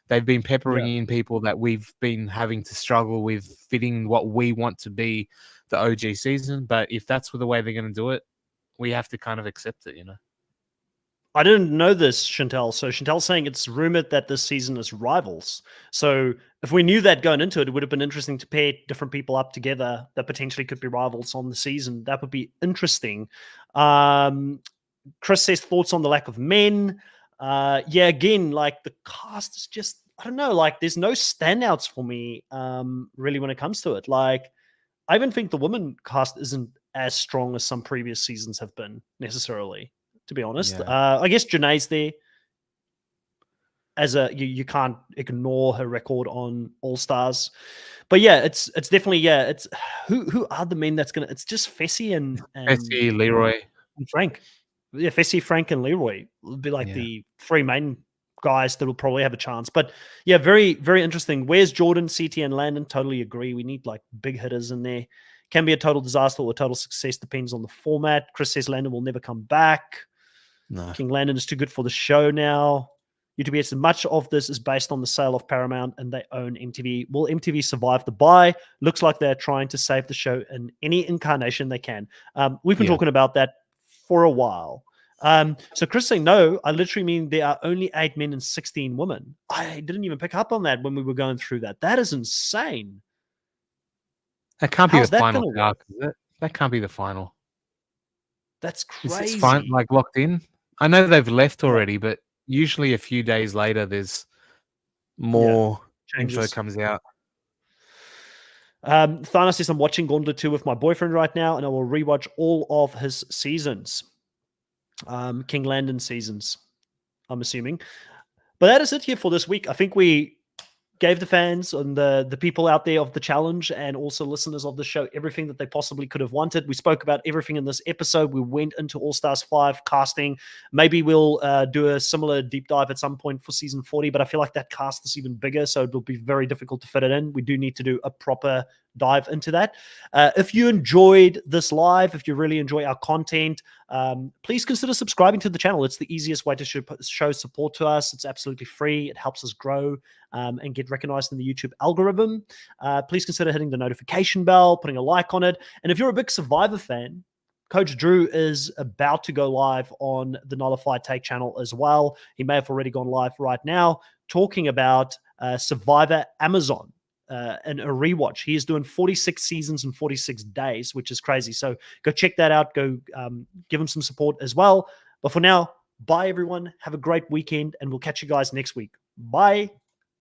They've been peppering in people that we've been having to struggle with fitting what we want to be the OG season. But if that's the way they're going to do it, we have to kind of accept it, you know? I didn't know this, Chantel. So Chantel's saying it's rumored that this season is rivals. So if we knew that going into it, it would have been interesting to pair different people up together that potentially could be rivals on the season. That would be interesting. Chris says thoughts on the lack of men. Yeah, again, like the cast is just, I don't know, like there's no standouts for me, really, when it comes to it. Like, I even think the women cast isn't as strong as some previous seasons have been necessarily, to be honest. I guess Janae's there as you can't ignore her record on All Stars, but yeah, it's definitely it's who are the men that's gonna? It's just Fessy and Fessy, Leroy, and Frank. Yeah, Fessy, Frank, and Leroy will be like the three main guys that will probably have a chance. But yeah, very, very interesting. Where's Jordan, CT, and Landon? Totally agree. We need like big hitters in there. Can be a total disaster or a total success, depends on the format. Chris says Landon will never come back. No. King Landon is too good for the show now. UTBS, much of this is based on the sale of Paramount and they own MTV. Will MTV survive the buy? Looks like they're trying to save the show in any incarnation they can. We've been talking about that for a while. So Chris saying, no, I literally mean there are only 8 men and 16 women. I didn't even pick up on that when we were going through that. That is insane. That can't be the final arc, is it? That can't be the final. That's crazy. Is this like locked in? I know they've left already, but usually a few days later there's more info comes out. Thanos says, I'm watching Gauntlet 2 with my boyfriend right now, and I will rewatch all of his seasons. King Landon seasons, I'm assuming. But that is it here for this week. I think we gave the fans and the people out there of the challenge and also listeners of the show everything that they possibly could have wanted. We spoke about everything in this episode. We went into All Stars 5 casting. Maybe we'll do a similar deep dive at some point for season 40, but I feel like that cast is even bigger, so it will be very difficult to fit it in. We do need to do a proper dive into that. If you enjoyed this live, if you really enjoy our content, please consider subscribing to the channel. It's the easiest way to show support to us. It's absolutely free. It helps us grow and get recognized in the YouTube algorithm. Please consider hitting the notification bell, putting a like on it. And if you're a big Survivor fan, Coach Drew is about to go live on the Nullified Take channel as well. He may have already gone live right now, talking about Survivor Amazon. And a rewatch. He is doing 46 seasons in 46 days, which is crazy. So go check that out. Go give him some support as well. But for now, bye everyone. Have a great weekend, and we'll catch you guys next week. Bye.